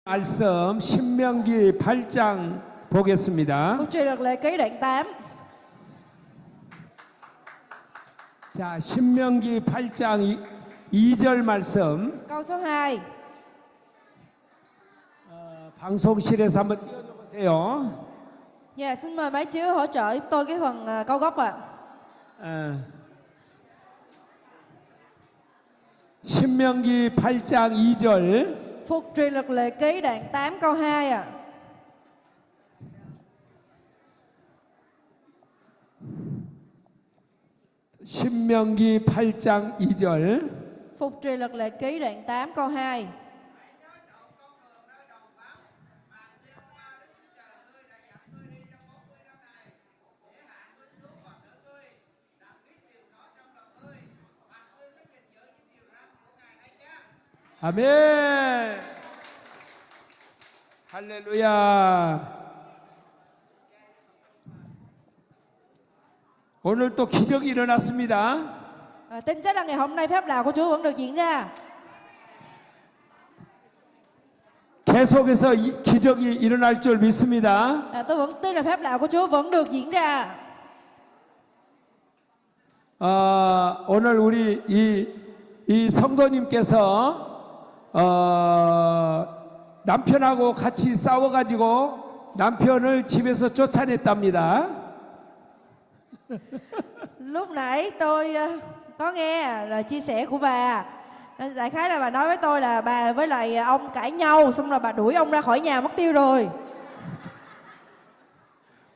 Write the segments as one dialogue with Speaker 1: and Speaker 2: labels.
Speaker 1: 말씀 신명기 8장 보겠습니다.
Speaker 2: Câu truyền luật lệ ký đoạn 8.
Speaker 1: 자, 신명기 8장 2절 말씀
Speaker 2: Câu số 2.
Speaker 1: 방송실에서 한번 띄워줘 보세요.
Speaker 2: Dạ, xin mời máy chiếu hỗ trợ giúp tôi cái phần câu gốc ạ.
Speaker 1: 신명기 8장 2절
Speaker 2: Phục truyền luật lệ ký đoạn 8 câu 2 ạ.
Speaker 1: 신명기 8장 2절
Speaker 2: Phục truyền luật lệ ký đoạn 8 câu 2.
Speaker 1: 아멘. 할렐루야. 오늘 또 기적이 일어났습니다.
Speaker 2: Tin chắc là ngày hôm nay phép lạ của Chúa vẫn được diễn ra.
Speaker 1: 계속해서 기적이 일어날 줄 믿습니다.
Speaker 2: Tôi vẫn tin là phép lạ của Chúa vẫn được diễn ra.
Speaker 1: 오늘 우리 이 성도님께서 남편하고 같이 싸워가지고 남편을 집에서 쫓아냈답니다.
Speaker 2: Lúc nãy tôi có nghe là chia sẻ của bà. Đại khái là bà nói với tôi là bà với lại ông cãi nhau, xong rồi bà đuổi ông ra khỏi nhà mất tiêu rồi.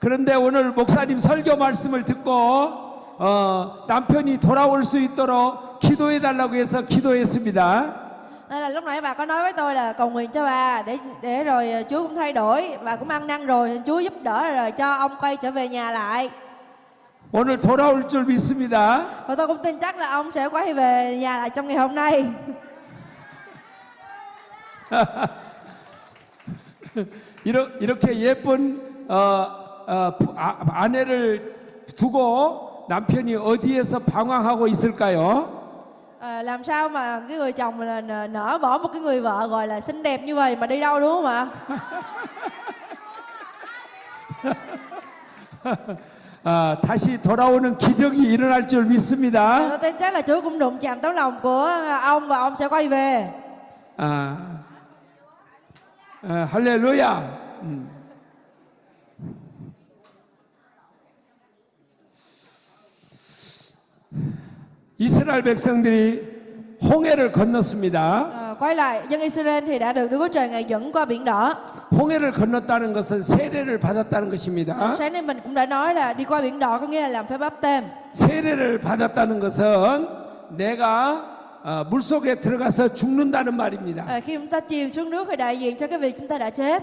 Speaker 1: 그런데 오늘 목사님 설교 말씀을 듣고 남편이 돌아올 수 있도록 기도해달라고 해서 기도했습니다.
Speaker 2: Nên là lúc nãy bà có nói với tôi là cầu nguyện cho bà để rồi Chúa cũng thay đổi, bà cũng ăn năn rồi, Chúa giúp đỡ rồi cho ông quay trở về nhà lại.
Speaker 1: 오늘 돌아올 줄 믿습니다.
Speaker 2: Và tôi cũng tin chắc là ông sẽ quay về nhà lại trong ngày hôm nay.
Speaker 1: 이렇게 예쁜 아내를 두고 남편이 어디에서 방황하고 있을까요?
Speaker 2: Làm sao mà cái người chồng là nỡ bỏ một cái người vợ gọi là xinh đẹp như vậy mà đi đâu đúng không ạ?
Speaker 1: 다시 돌아오는 기적이 일어날 줄 믿습니다.
Speaker 2: Tôi tin chắc là Chúa cũng đụng chạm tấm lòng của ông và ông sẽ quay về.
Speaker 1: 할렐루야. 이스라엘 백성들이 홍해를 건넜습니다.
Speaker 2: Quay lại, dân Israel thì đã được Đức Chúa Trời Ngài dẫn qua biển đỏ.
Speaker 1: 홍해를 건넜다는 것은 세례를 받았다는 것입니다.
Speaker 2: Sáng nay mình cũng đã nói là đi qua biển đỏ có nghĩa là làm phép báp têm.
Speaker 1: 세례를 받았다는 것은 내가 물속에 들어가서 죽는다는 말입니다.
Speaker 2: Khi chúng ta chìm xuống nước thì đại diện cho cái việc chúng ta đã chết.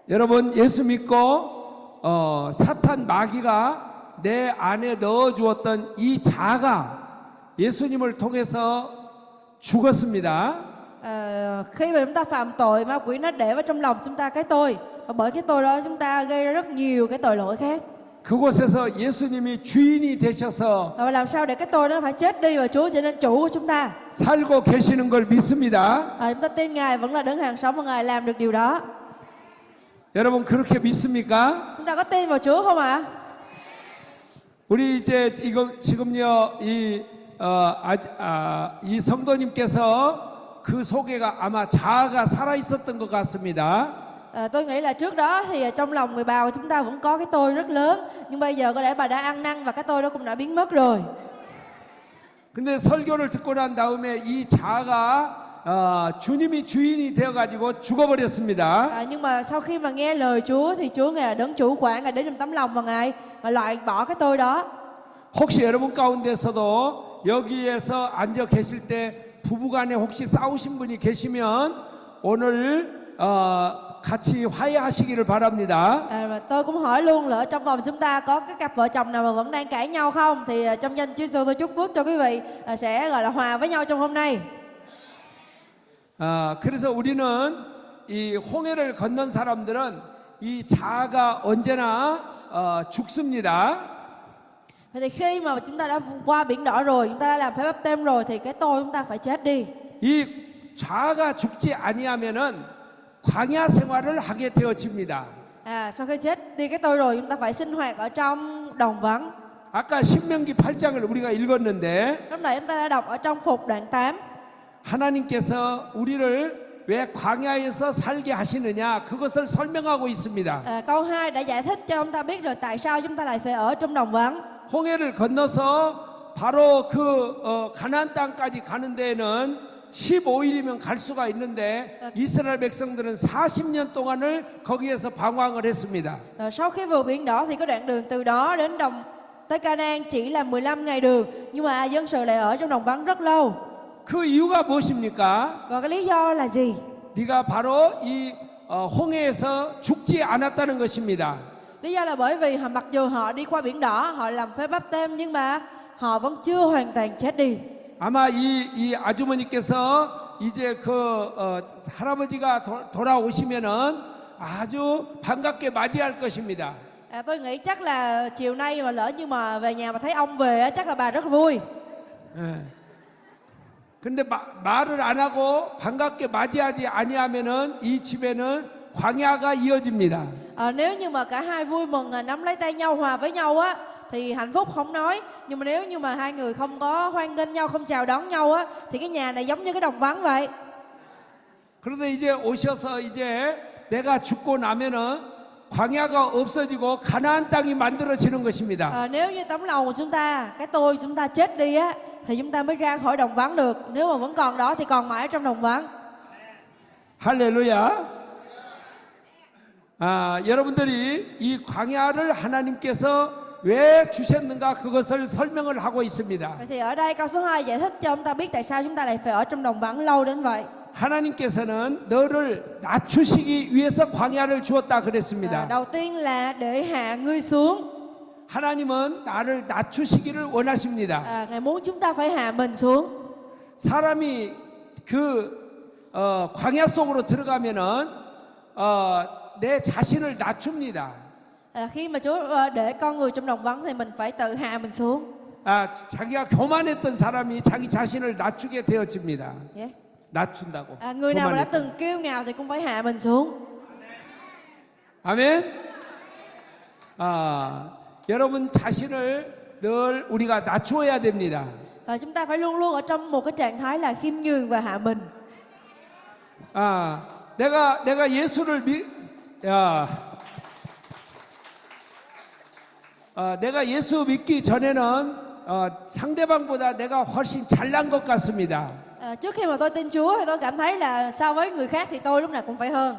Speaker 1: 여러분 예수 믿고 사탄 마귀가 내 안에 넣어 주었던 이 자아가 예수님을 통해서 죽었습니다.
Speaker 2: Khi mà chúng ta phạm tội, ma quỷ nó để vào trong lòng chúng ta cái tôi, và bởi cái tôi đó chúng ta gây ra rất nhiều cái tội lỗi khác.
Speaker 1: 그곳에서 예수님이 주인이 되셔서
Speaker 2: Và làm sao để cái tôi đó phải chết đi và Chúa trở nên chủ của chúng ta.
Speaker 1: 살고 계시는 걸 믿습니다.
Speaker 2: Chúng ta tin Ngài vẫn là đấng hàng sống và Ngài làm được điều đó.
Speaker 1: 여러분 그렇게 믿습니까?
Speaker 2: Chúng ta có tin vào Chúa không ạ?
Speaker 1: 우리 이제 이거 지금요 이 성도님께서 그 속에가 아마 자아가 살아 있었던 것 같습니다.
Speaker 2: Tôi nghĩ là trước đó thì trong lòng người bà của chúng ta vẫn có cái tôi rất lớn, nhưng bây giờ có lẽ bà đã ăn năn và cái tôi đó cũng đã biến mất rồi.
Speaker 1: 근데 설교를 듣고 난 다음에 이 자아가 주님이 주인이 되어가지고 죽어버렸습니다.
Speaker 2: Nhưng mà sau khi mà nghe lời Chúa thì Chúa Ngài là đấng chủ quản, Ngài để trong tấm lòng và Ngài mà loại bỏ cái tôi đó.
Speaker 1: 혹시 여러분 가운데서도 여기에서 앉아 계실 때 부부간에 혹시 싸우신 분이 계시면 오늘 같이 화해하시기를 바랍니다.
Speaker 2: Và tôi cũng hỏi luôn là ở trong vòng chúng ta có cái cặp vợ chồng nào mà vẫn đang cãi nhau không? Thì trong danh Chúa Giêsu tôi chúc phước cho quý vị sẽ gọi là hòa với nhau trong hôm nay.
Speaker 1: 그래서 우리는 이 홍해를 건넌 사람들은 이 자아가 언제나 죽습니다.
Speaker 2: Thì khi mà chúng ta đã qua biển đỏ rồi, chúng ta đã làm phép báp têm rồi thì cái tôi chúng ta phải chết đi.
Speaker 1: 이 자아가 죽지 아니하면은 광야 생활을 하게 되어집니다.
Speaker 2: Sau khi chết đi cái tôi rồi chúng ta phải sinh hoạt ở trong đồng vắng.
Speaker 1: 아까 신명기 8장을 우리가 읽었는데
Speaker 2: Lúc nãy chúng ta đã đọc ở trong Phục đoạn 8.
Speaker 1: 하나님께서 우리를 왜 광야에서 살게 하시느냐 그것을 설명하고 있습니다.
Speaker 2: Câu 2 đã giải thích cho chúng ta biết được tại sao chúng ta lại phải ở trong đồng vắng.
Speaker 1: 홍해를 건너서 바로 그 가나안 땅까지 가는 데에는 15일이면 갈 수가 있는데 이스라엘 백성들은 40년 동안을 거기에서 방황을 했습니다.
Speaker 2: Sau khi vượt biển đỏ thì có đoạn đường từ đó đến tới Canaan chỉ là 15 ngày đường, nhưng mà dân sự lại ở trong đồng vắng rất lâu.
Speaker 1: 그 이유가 무엇입니까?
Speaker 2: Và cái lý do là gì?
Speaker 1: 네가 바로 이 홍해에서 죽지 않았다는 것입니다.
Speaker 2: Lý do là bởi vì mặc dù họ đi qua biển đỏ, họ làm phép báp têm nhưng mà họ vẫn chưa hoàn toàn chết đi.
Speaker 1: 아마 이 아주머니께서 이제 할아버지가 돌아오시면은 아주 반갑게 맞이할 것입니다.
Speaker 2: Tôi nghĩ chắc là chiều nay mà lỡ như mà về nhà mà thấy ông về chắc là bà rất vui.
Speaker 1: 예. 근데 말을 안 하고 반갑게 맞이하지 아니하면은 이 집에는 광야가 이어집니다.
Speaker 2: Nếu như mà cả hai vui mừng nắm lấy tay nhau hòa với nhau á thì hạnh phúc không nói, nhưng mà nếu như mà hai người không có hoan nghênh nhau, không chào đón nhau á thì cái nhà này giống như cái đồng vắng vậy.
Speaker 1: 그런데 이제 오셔서 이제 내가 죽고 나면은 광야가 없어지고 가나안 땅이 만들어지는 것입니다.
Speaker 2: Nếu như tấm lòng của chúng ta, cái tôi chúng ta chết đi á thì chúng ta mới ra khỏi đồng vắng được. Nếu mà vẫn còn đó thì còn mãi trong đồng vắng.
Speaker 1: 할렐루야. 여러분들이 이 광야를 하나님께서 왜 주셨는가 그것을 설명을 하고 있습니다.
Speaker 2: Vậy thì ở đây câu số 2 giải thích cho chúng ta biết tại sao chúng ta lại phải ở trong đồng vắng lâu đến vậy.
Speaker 1: 하나님께서는 너를 낮추시기 위해서 광야를 주었다 그랬습니다.
Speaker 2: Đầu tiên là để hạ ngươi xuống.
Speaker 1: 하나님은 나를 낮추시기를 원하십니다.
Speaker 2: Ngài muốn chúng ta phải hạ mình xuống.
Speaker 1: 사람이 광야 속으로 들어가면은 내 자신을 낮춥니다.
Speaker 2: Khi mà Chúa để con người trong đồng vắng thì mình phải tự hạ mình xuống.
Speaker 1: 자기가 교만했던 사람이 자기 자신을 낮추게 되어집니다.
Speaker 2: Yeah.
Speaker 1: 낮춘다고.
Speaker 2: Người nào mà đã
Speaker 1: 교만했던.
Speaker 2: từng kiêu ngạo thì cũng phải hạ mình xuống.
Speaker 1: 아멘. 여러분 자신을 늘 우리가 낮추어야 됩니다.
Speaker 2: Chúng ta phải luôn luôn ở trong một cái trạng thái là khiêm nhường và hạ mình.
Speaker 1: 내가 예수를 내가 예수 믿기 전에는 상대방보다 내가 훨씬 잘난 것 같습니다.
Speaker 2: Trước khi mà tôi tin Chúa thì tôi cảm thấy là so với người khác thì tôi lúc nào cũng phải hơn.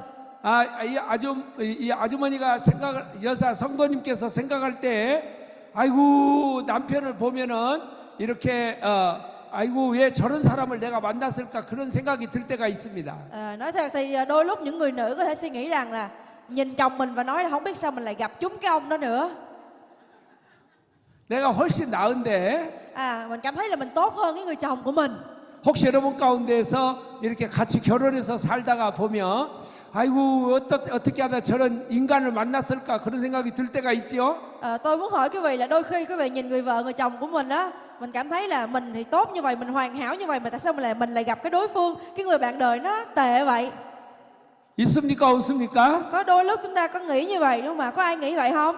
Speaker 1: 이 아주머니가 여자 성도님께서 생각할 때, 아이고 남편을 보면은 이렇게 아이고 왜 저런 사람을 내가 만났을까 그런 생각이 들 때가 있습니다.
Speaker 2: Nói thật thì đôi lúc những người nữ có thể suy nghĩ rằng là nhìn chồng mình và nói là không biết sao mình lại gặp chúng cái ông đó nữa.
Speaker 1: 내가 훨씬 나은데.
Speaker 2: Mình cảm thấy là mình tốt hơn cái người chồng của mình.
Speaker 1: 혹시 여러분 가운데서 이렇게 같이 결혼해서 살다가 보면 아이고 어떻게 하다 저런 인간을 만났을까 그런 생각이 들 때가 있죠.
Speaker 2: Tôi muốn hỏi quý vị là đôi khi quý vị nhìn người vợ người chồng của mình á, mình cảm thấy là mình thì tốt như vậy, mình hoàn hảo như vậy mà tại sao mình lại gặp cái đối phương, cái người bạn đời nó tệ vậy?
Speaker 1: 있습니까 없습니까?
Speaker 2: Có đôi lúc chúng ta có nghĩ như vậy đúng không ạ? Có ai nghĩ vậy không?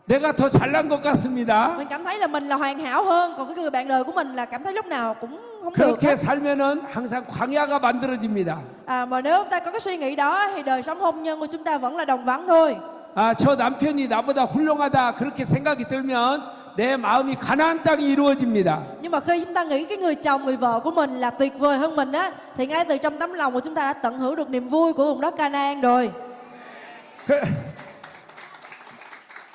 Speaker 1: 내가 더 잘난 것 같습니다.
Speaker 2: Mình cảm thấy là mình là hoàn hảo hơn, còn cái người bạn đời của mình là cảm thấy lúc nào cũng không được.
Speaker 1: 그렇게 살면은 항상 광야가 만들어집니다.
Speaker 2: Mà nếu chúng ta có cái suy nghĩ đó thì đời sống hôn nhân của chúng ta vẫn là đồng vắng thôi.
Speaker 1: 저 남편이 나보다 훌륭하다 그렇게 생각이 들면 내 마음이 가나안 땅이 이루어집니다.
Speaker 2: Nhưng mà khi chúng ta nghĩ cái người chồng người vợ của mình là tuyệt vời hơn mình á, thì ngay từ trong tấm lòng của chúng ta đã tận hưởng được niềm vui của vùng đất Canaan rồi.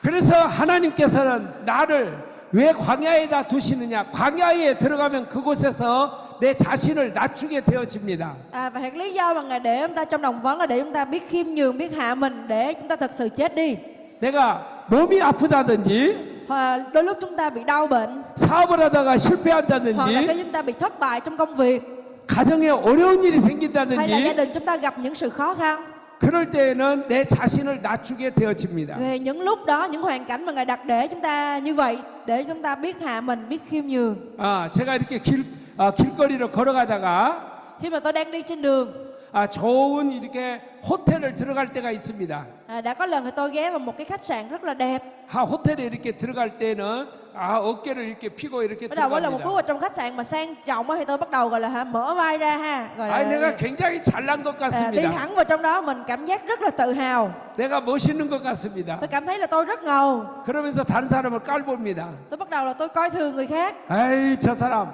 Speaker 1: 그래서 하나님께서는 나를 왜 광야에다 두시느냐? 광야에 들어가면 그곳에서 내 자신을 낮추게 되어집니다.
Speaker 2: Và thật lý do mà Ngài để chúng ta trong đồng vắng là để chúng ta biết khiêm nhường, biết hạ mình, để chúng ta thật sự chết đi.
Speaker 1: 내가 몸이 아프다든지,
Speaker 2: Đôi lúc chúng ta bị đau bệnh,
Speaker 1: 사업을 하다가
Speaker 2: hoặc là
Speaker 1: 실패한다든지,
Speaker 2: khi chúng ta bị thất bại trong công việc,
Speaker 1: 가정에 어려운 일이
Speaker 2: hay là gia
Speaker 1: 생긴다든지,
Speaker 2: đình chúng ta gặp những sự khó khăn.
Speaker 1: 그럴 때에는 내 자신을 낮추게 되어집니다.
Speaker 2: Về những lúc đó, những hoàn cảnh mà Ngài đặt để chúng ta như vậy, để chúng ta biết hạ mình, biết khiêm nhường.
Speaker 1: 제가 이렇게 길거리를 걸어가다가
Speaker 2: Khi mà tôi đang đi trên đường,
Speaker 1: 좋은 이렇게 호텔을 들어갈 때가 있습니다.
Speaker 2: Đã có lần thì tôi ghé vào một cái khách sạn rất là đẹp.
Speaker 1: 호텔에 이렇게 들어갈 때는 어깨를 이렇게 펴고 이렇게
Speaker 2: Bắt đầu mỗi lần một bước
Speaker 1: 들어갑니다.
Speaker 2: vào trong khách sạn mà sang trọng á, thì tôi bắt đầu gọi là mở vai ra ha, gọi là
Speaker 1: 내가 굉장히 잘난 것
Speaker 2: đi
Speaker 1: 같습니다.
Speaker 2: thẳng vào trong đó, mình cảm giác rất là tự hào.
Speaker 1: 내가 멋있는 것 같습니다.
Speaker 2: Tôi cảm thấy là tôi rất ngầu.
Speaker 1: 그러면서 다른 사람을 깔봅니다.
Speaker 2: Tôi bắt đầu là tôi coi thường người khác.
Speaker 1: 저 사람,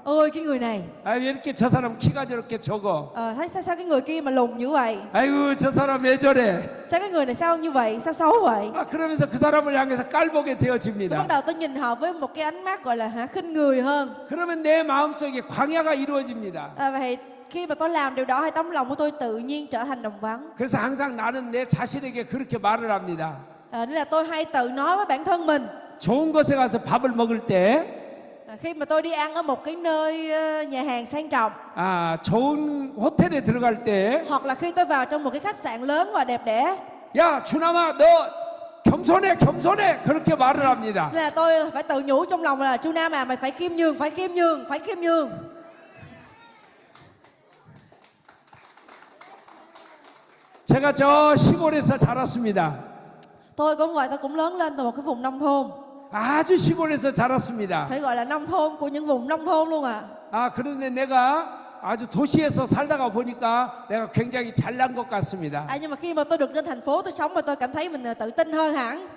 Speaker 2: Ôi cái người này,
Speaker 1: 왜 이렇게 저 사람 키가 저렇게 적어?
Speaker 2: thấy sao cái người kia mà lùn như vậy?
Speaker 1: 아이고 저 사람 왜 저래?
Speaker 2: Sao cái người này sao như vậy? Sao xấu vậy?
Speaker 1: 그러면서 그 사람을 향해서 깔보게
Speaker 2: Tôi bắt
Speaker 1: 되어집니다.
Speaker 2: đầu tôi nhìn họ với một cái ánh mắt gọi là khinh người hơn.
Speaker 1: 그러면 내 마음속에 광야가 이루어집니다.
Speaker 2: Và khi mà tôi làm điều đó thì tấm lòng của tôi tự nhiên trở thành đồng vắng.
Speaker 1: 그래서 항상 나는 내 자신에게 그렇게 말을 합니다.
Speaker 2: Nên là tôi hay tự nói với bản thân mình.
Speaker 1: 좋은 곳에 가서 밥을 먹을 때
Speaker 2: Khi mà tôi đi ăn ở một cái nơi nhà hàng sang trọng,
Speaker 1: 좋은 호텔에 들어갈 때
Speaker 2: hoặc là khi tôi vào trong một cái khách sạn lớn và đẹp đẽ,
Speaker 1: 야 주남아 너 겸손해 겸손해 그렇게 말을 합니다.
Speaker 2: nên là tôi phải tự nhủ trong lòng là Chu Nam mày phải khiêm nhường, phải khiêm nhường, phải khiêm nhường.
Speaker 1: 제가 저 시골에서 자랐습니다.
Speaker 2: Tôi cũng vậy, tôi cũng lớn lên từ một cái vùng nông thôn,
Speaker 1: 아주 시골에서 자랐습니다.
Speaker 2: phải gọi là nông thôn của những vùng nông thôn luôn ạ.
Speaker 1: 그런데 내가 아주 도시에서 살다가 보니까 내가 굉장히 잘난 것 같습니다.
Speaker 2: Nhưng mà khi mà tôi được lên thành phố tôi sống mà tôi cảm thấy mình tự tin hơn hẳn.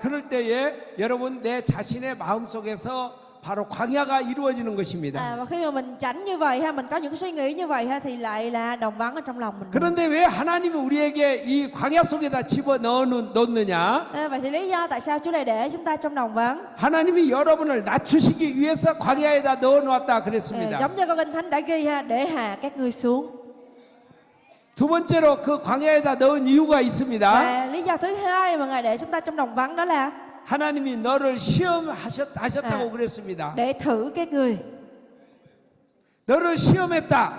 Speaker 1: 그럴 때에 여러분 내 자신의 마음속에서 바로 광야가 이루어지는 것입니다.
Speaker 2: Và khi mà mình chảnh như vậy ha, mình có những cái suy nghĩ như vậy ha, thì lại là đồng vắng ở trong lòng mình.
Speaker 1: 그런데 왜 하나님이 우리에게 이 광야 속에다 집어 넣느냐?
Speaker 2: Vậy thì lý do tại sao Chúa lại để chúng ta trong đồng vắng?
Speaker 1: 하나님이 여러분을 낮추시기 위해서 광야에다 넣어 놓았다 그랬습니다.
Speaker 2: Giống như câu Kinh Thánh đã ghi ha, để hạ các ngươi xuống.
Speaker 1: 두 번째로 그 광야에다 넣은 이유가 있습니다.
Speaker 2: Và lý do thứ hai mà Ngài để chúng ta trong đồng vắng đó là
Speaker 1: 하나님이 너를 시험하셨다고 그랬습니다.
Speaker 2: để thử các ngươi.
Speaker 1: 너를 시험했다.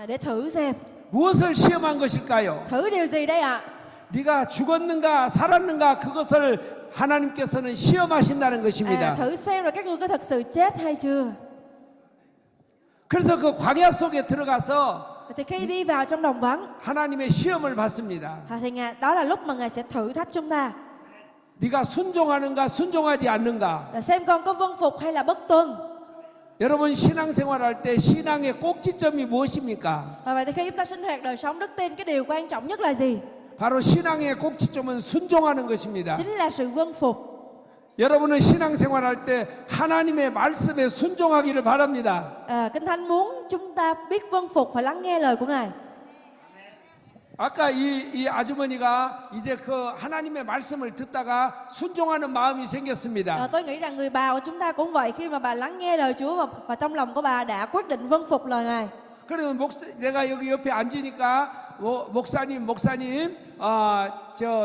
Speaker 2: Để thử xem.
Speaker 1: 무엇을 시험한 것일까요?
Speaker 2: Thử điều gì đây ạ?
Speaker 1: 네가 죽었는가 살았는가 그것을 하나님께서는 시험하신다는 것입니다.
Speaker 2: Thử xem là các ngươi có thực sự chết hay chưa.
Speaker 1: 그래서 그 광야 속에 들어가서
Speaker 2: Thì khi đi vào trong đồng vắng
Speaker 1: 하나님의 시험을 받습니다.
Speaker 2: thì đó là lúc mà Ngài sẽ thử thách chúng ta.
Speaker 1: 네가 순종하는가 순종하지 않는가.
Speaker 2: Là xem con có vâng phục hay là bất tuân.
Speaker 1: 여러분 신앙생활할 때 신앙의 꼭지점이 무엇입니까?
Speaker 2: Vậy thì khi chúng ta sinh hoạt đời sống đức tin, cái điều quan trọng nhất là gì?
Speaker 1: 바로 신앙의 꼭지점은 순종하는 것입니다.
Speaker 2: Chính là sự vâng phục.
Speaker 1: 여러분은 신앙생활할 때 하나님의 말씀에 순종하기를 바랍니다.
Speaker 2: Kinh Thánh muốn chúng ta biết vâng phục và lắng nghe lời của Ngài.
Speaker 1: 아까 이 아주머니가 이제 그 하나님의 말씀을 듣다가 순종하는 마음이 생겼습니다.
Speaker 2: Tôi nghĩ rằng người bà của chúng ta cũng vậy, khi mà bà lắng nghe lời Chúa và trong lòng của bà đã quyết định vâng phục lời Ngài.
Speaker 1: 그래서 내가 여기 옆에 앉으니까 목사님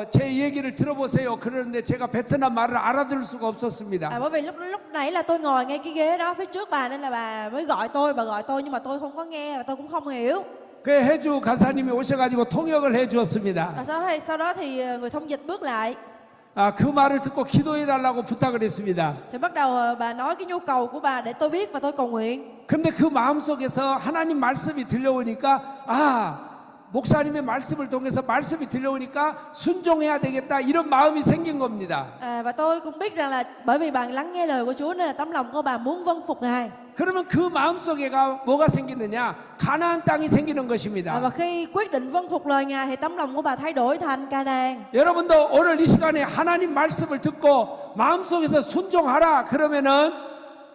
Speaker 1: 제 얘기를 들어보세요. 그러는데 제가 베트남 말을 알아들을 수가 없었습니다.
Speaker 2: Bởi vì lúc nãy là tôi ngồi ngay cái ghế đó phía trước bà, nên là bà mới gọi tôi, bà gọi tôi nhưng mà tôi không có nghe và tôi cũng không hiểu.
Speaker 1: 그 해주 간사님이 오셔가지고 통역을 해주었습니다.
Speaker 2: Sau đó thì người thông dịch bước lại.
Speaker 1: 그 말을 듣고 기도해달라고 부탁을 했습니다.
Speaker 2: Thì bắt đầu bà nói cái nhu cầu của bà để tôi biết và tôi cầu nguyện.
Speaker 1: 그런데 그 마음속에서 하나님 말씀이 들려오니까 목사님의 말씀을 통해서 말씀이 들려오니까 순종해야 되겠다 이런 마음이 생긴 겁니다.
Speaker 2: Và tôi cũng biết rằng là bởi vì bà lắng nghe lời của Chúa nên là tấm lòng của bà muốn vâng phục Ngài.
Speaker 1: 그러면 그 마음속에가 뭐가 생기느냐? 가나안 땅이 생기는 것입니다.
Speaker 2: Và khi quyết định vâng phục lời Ngài thì tấm lòng của bà thay đổi thành Ca-na-an.
Speaker 1: 여러분도 오늘 이 시간에 하나님 말씀을 듣고 마음속에서 순종하라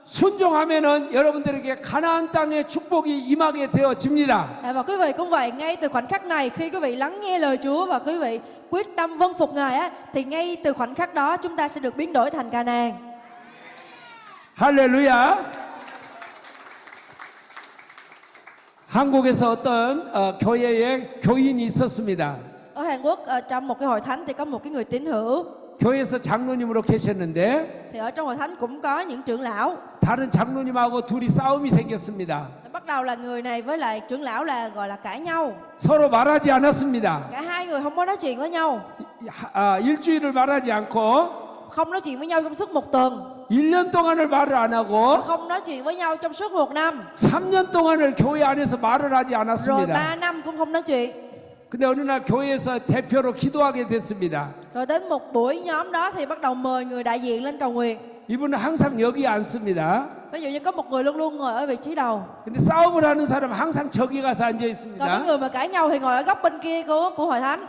Speaker 1: 순종하면은 여러분들에게 가나안 땅의 축복이 임하게 되어집니다.
Speaker 2: Và quý vị cũng vậy, ngay từ khoảnh khắc này khi quý vị lắng nghe lời Chúa và quý vị quyết tâm vâng phục Ngài thì ngay từ khoảnh khắc đó chúng ta sẽ được biến đổi thành Ca-na-an.
Speaker 1: 할렐루야. 한국에서 어떤 교회에 교인이 있었습니다.
Speaker 2: Ở Hàn Quốc trong một cái hội thánh thì có một cái người tín hữu.
Speaker 1: 교회에서 장로님으로 계셨는데
Speaker 2: Thì ở trong hội thánh cũng có những trưởng lão.
Speaker 1: 다른 장로님하고 둘이 싸움이 생겼습니다.
Speaker 2: Bắt đầu là người này với lại trưởng lão là gọi là cãi nhau.
Speaker 1: 서로 말하지 않았습니다.
Speaker 2: Cả hai người không có nói chuyện với nhau.
Speaker 1: 일주일을 말하지 않고
Speaker 2: Không nói chuyện với nhau trong suốt một tuần.
Speaker 1: 1년 동안을 말을 안 하고
Speaker 2: không nói chuyện với nhau trong suốt 1 năm,
Speaker 1: 3년 동안을 교회 안에서 말을 하지
Speaker 2: rồi
Speaker 1: 않았습니다.
Speaker 2: 3 năm cũng không nói chuyện.
Speaker 1: 근데 어느 날 교회에서 대표로 기도하게 됐습니다.
Speaker 2: Rồi đến một buổi nhóm đó thì bắt đầu mời người đại diện lên cầu nguyện.
Speaker 1: 이분은 항상 여기 앉습니다.
Speaker 2: Ví dụ như có một người luôn luôn ngồi ở vị trí đầu,
Speaker 1: 근데 싸움을 하는 사람 항상 저기 가서 앉아
Speaker 2: còn cái
Speaker 1: 있습니다.
Speaker 2: người mà cãi nhau thì ngồi ở góc bên kia của hội thánh.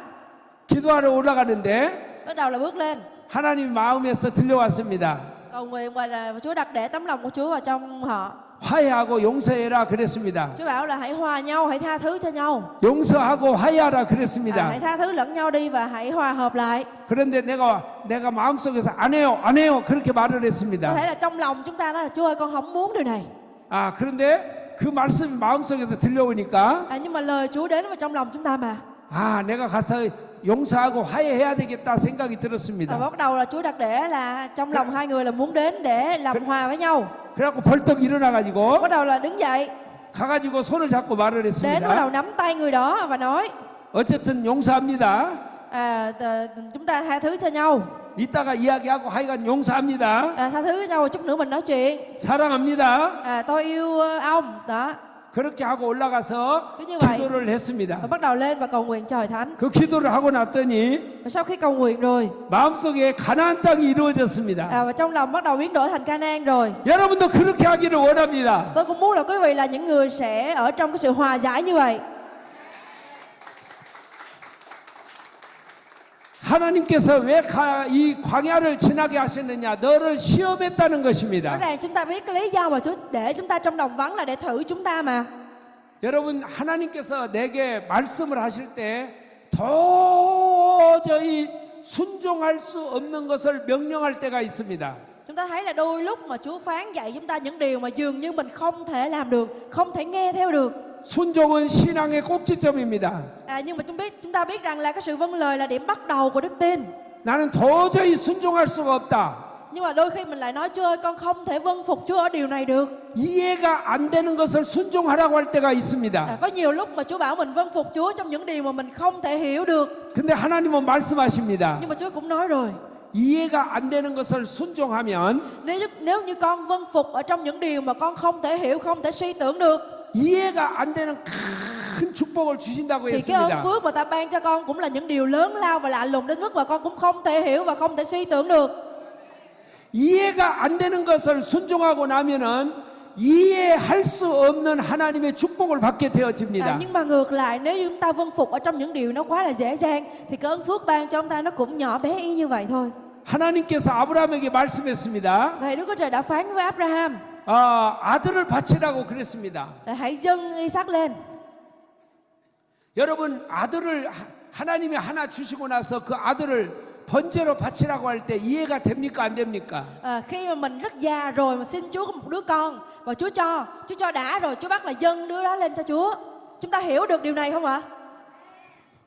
Speaker 1: 기도하러 올라가는데
Speaker 2: Bắt đầu là bước lên
Speaker 1: 하나님 마음에서 들려왔습니다.
Speaker 2: cầu nguyện và là Chúa đặt để tấm lòng của Chúa vào trong họ.
Speaker 1: 화해하고 용서해라 그랬습니다.
Speaker 2: Chúa bảo là hãy hòa nhau, hãy tha thứ cho nhau.
Speaker 1: 용서하고 화해하라
Speaker 2: Hãy
Speaker 1: 그랬습니다.
Speaker 2: tha thứ lẫn nhau đi và hãy hòa hợp lại.
Speaker 1: 그런데 내가 마음속에서 안 해요 그렇게 말을
Speaker 2: Có
Speaker 1: 했습니다.
Speaker 2: thể là trong lòng chúng ta nói là Chúa ơi con không muốn điều này.
Speaker 1: 아 그런데 그 말씀이 마음속에서 들려오니까
Speaker 2: Nhưng mà lời Chúa đến vào trong lòng chúng ta mà.
Speaker 1: 아 내가 가서 용서하고 화해해야 되겠다 생각이
Speaker 2: Và
Speaker 1: 들었습니다.
Speaker 2: bắt đầu là Chúa đặt để là trong lòng hai người là muốn đến để làm hòa với nhau.
Speaker 1: 그래갖고 벌떡 일어나가지고
Speaker 2: Bắt đầu là đứng dậy,
Speaker 1: 가가지고 손을 잡고 말을
Speaker 2: đến bắt đầu
Speaker 1: 했습니다.
Speaker 2: nắm tay người đó và nói
Speaker 1: 어쨌든 용서합니다.
Speaker 2: chúng ta tha thứ cho nhau.
Speaker 1: 이따가 이야기하고 하여간 용서합니다.
Speaker 2: Tha thứ cho nhau, chút nữa mình nói chuyện.
Speaker 1: 사랑합니다.
Speaker 2: Tôi yêu ông đó.
Speaker 1: 그렇게 하고 올라가서
Speaker 2: cứ như vậy
Speaker 1: 기도를 했습니다.
Speaker 2: và bắt đầu lên và cầu nguyện cho hội thánh.
Speaker 1: 그 기도를 하고 났더니
Speaker 2: Và sau khi cầu nguyện rồi
Speaker 1: 마음속에 가나안 땅이 이루어졌습니다.
Speaker 2: và trong lòng bắt đầu biến đổi thành Canaan rồi.
Speaker 1: 여러분도 그렇게 하기를 원합니다.
Speaker 2: Tôi cũng muốn là quý vị là những người sẽ ở trong cái sự hòa giải như vậy.
Speaker 1: 하나님께서 왜 이 광야를 지나게 하셨느냐? 너를 시험했다는
Speaker 2: Rõ
Speaker 1: 것입니다.
Speaker 2: ràng chúng ta biết cái lý do mà Chúa để chúng ta trong đồng vắng là để thử chúng ta mà.
Speaker 1: 여러분 하나님께서 내게 말씀을 하실 때 도저히 순종할 수 없는 것을 명령할 때가 있습니다.
Speaker 2: Chúng ta thấy là đôi lúc mà Chúa phán dạy chúng ta những điều mà dường như mình không thể làm được, không thể nghe theo được.
Speaker 1: 순종은 신앙의 꼭지점입니다.
Speaker 2: Nhưng mà chúng ta biết rằng là cái sự vâng lời là điểm bắt đầu của đức tin.
Speaker 1: 나는 도저히 순종할 수가 없다.
Speaker 2: Nhưng mà đôi khi mình lại nói Chúa ơi con không thể vâng phục Chúa ở điều này được.
Speaker 1: 이해가 안 되는 것을 순종하라고 할 때가 있습니다.
Speaker 2: Có nhiều lúc mà Chúa bảo mình vâng phục Chúa trong những điều mà mình không thể hiểu được.
Speaker 1: 근데 하나님은 말씀하십니다.
Speaker 2: Nhưng mà Chúa cũng nói rồi,
Speaker 1: 이해가 안 되는 것을 순종하면
Speaker 2: nếu như con vâng phục ở trong những điều mà con không thể hiểu, không thể suy tưởng được,
Speaker 1: 이해가 안 되는 큰 축복을 주신다고
Speaker 2: thì cái ơn
Speaker 1: 했습니다.
Speaker 2: phước mà ta ban cho con cũng là những điều lớn lao và lạ lùng đến mức mà con cũng không thể hiểu và không thể suy tưởng được.
Speaker 1: 이해가 안 되는 것을 순종하고 나면은 이해할 수 없는 하나님의 축복을 받게 되어집니다.
Speaker 2: Nhưng mà ngược lại, nếu như chúng ta vâng phục ở trong những điều nó quá là dễ dàng thì cái ơn phước ban cho chúng ta nó cũng nhỏ bé y như vậy thôi.
Speaker 1: 하나님께서 아브라함에게 말씀했습니다.
Speaker 2: Vậy Đức Chúa Trời đã phán với Abraham
Speaker 1: 아들을 바치라고 그랬습니다.
Speaker 2: là hãy dâng Isaac lên.
Speaker 1: 여러분 아들을 하나님이 하나 주시고 나서 그 아들을 번제로 바치라고 할 때 이해가 됩니까 안 됩니까?
Speaker 2: Khi mà mình rất già rồi mà xin Chúa có một đứa con và Chúa cho đã rồi, Chúa bắt là dâng đứa đó lên cho Chúa. Chúng ta hiểu được điều này không ạ?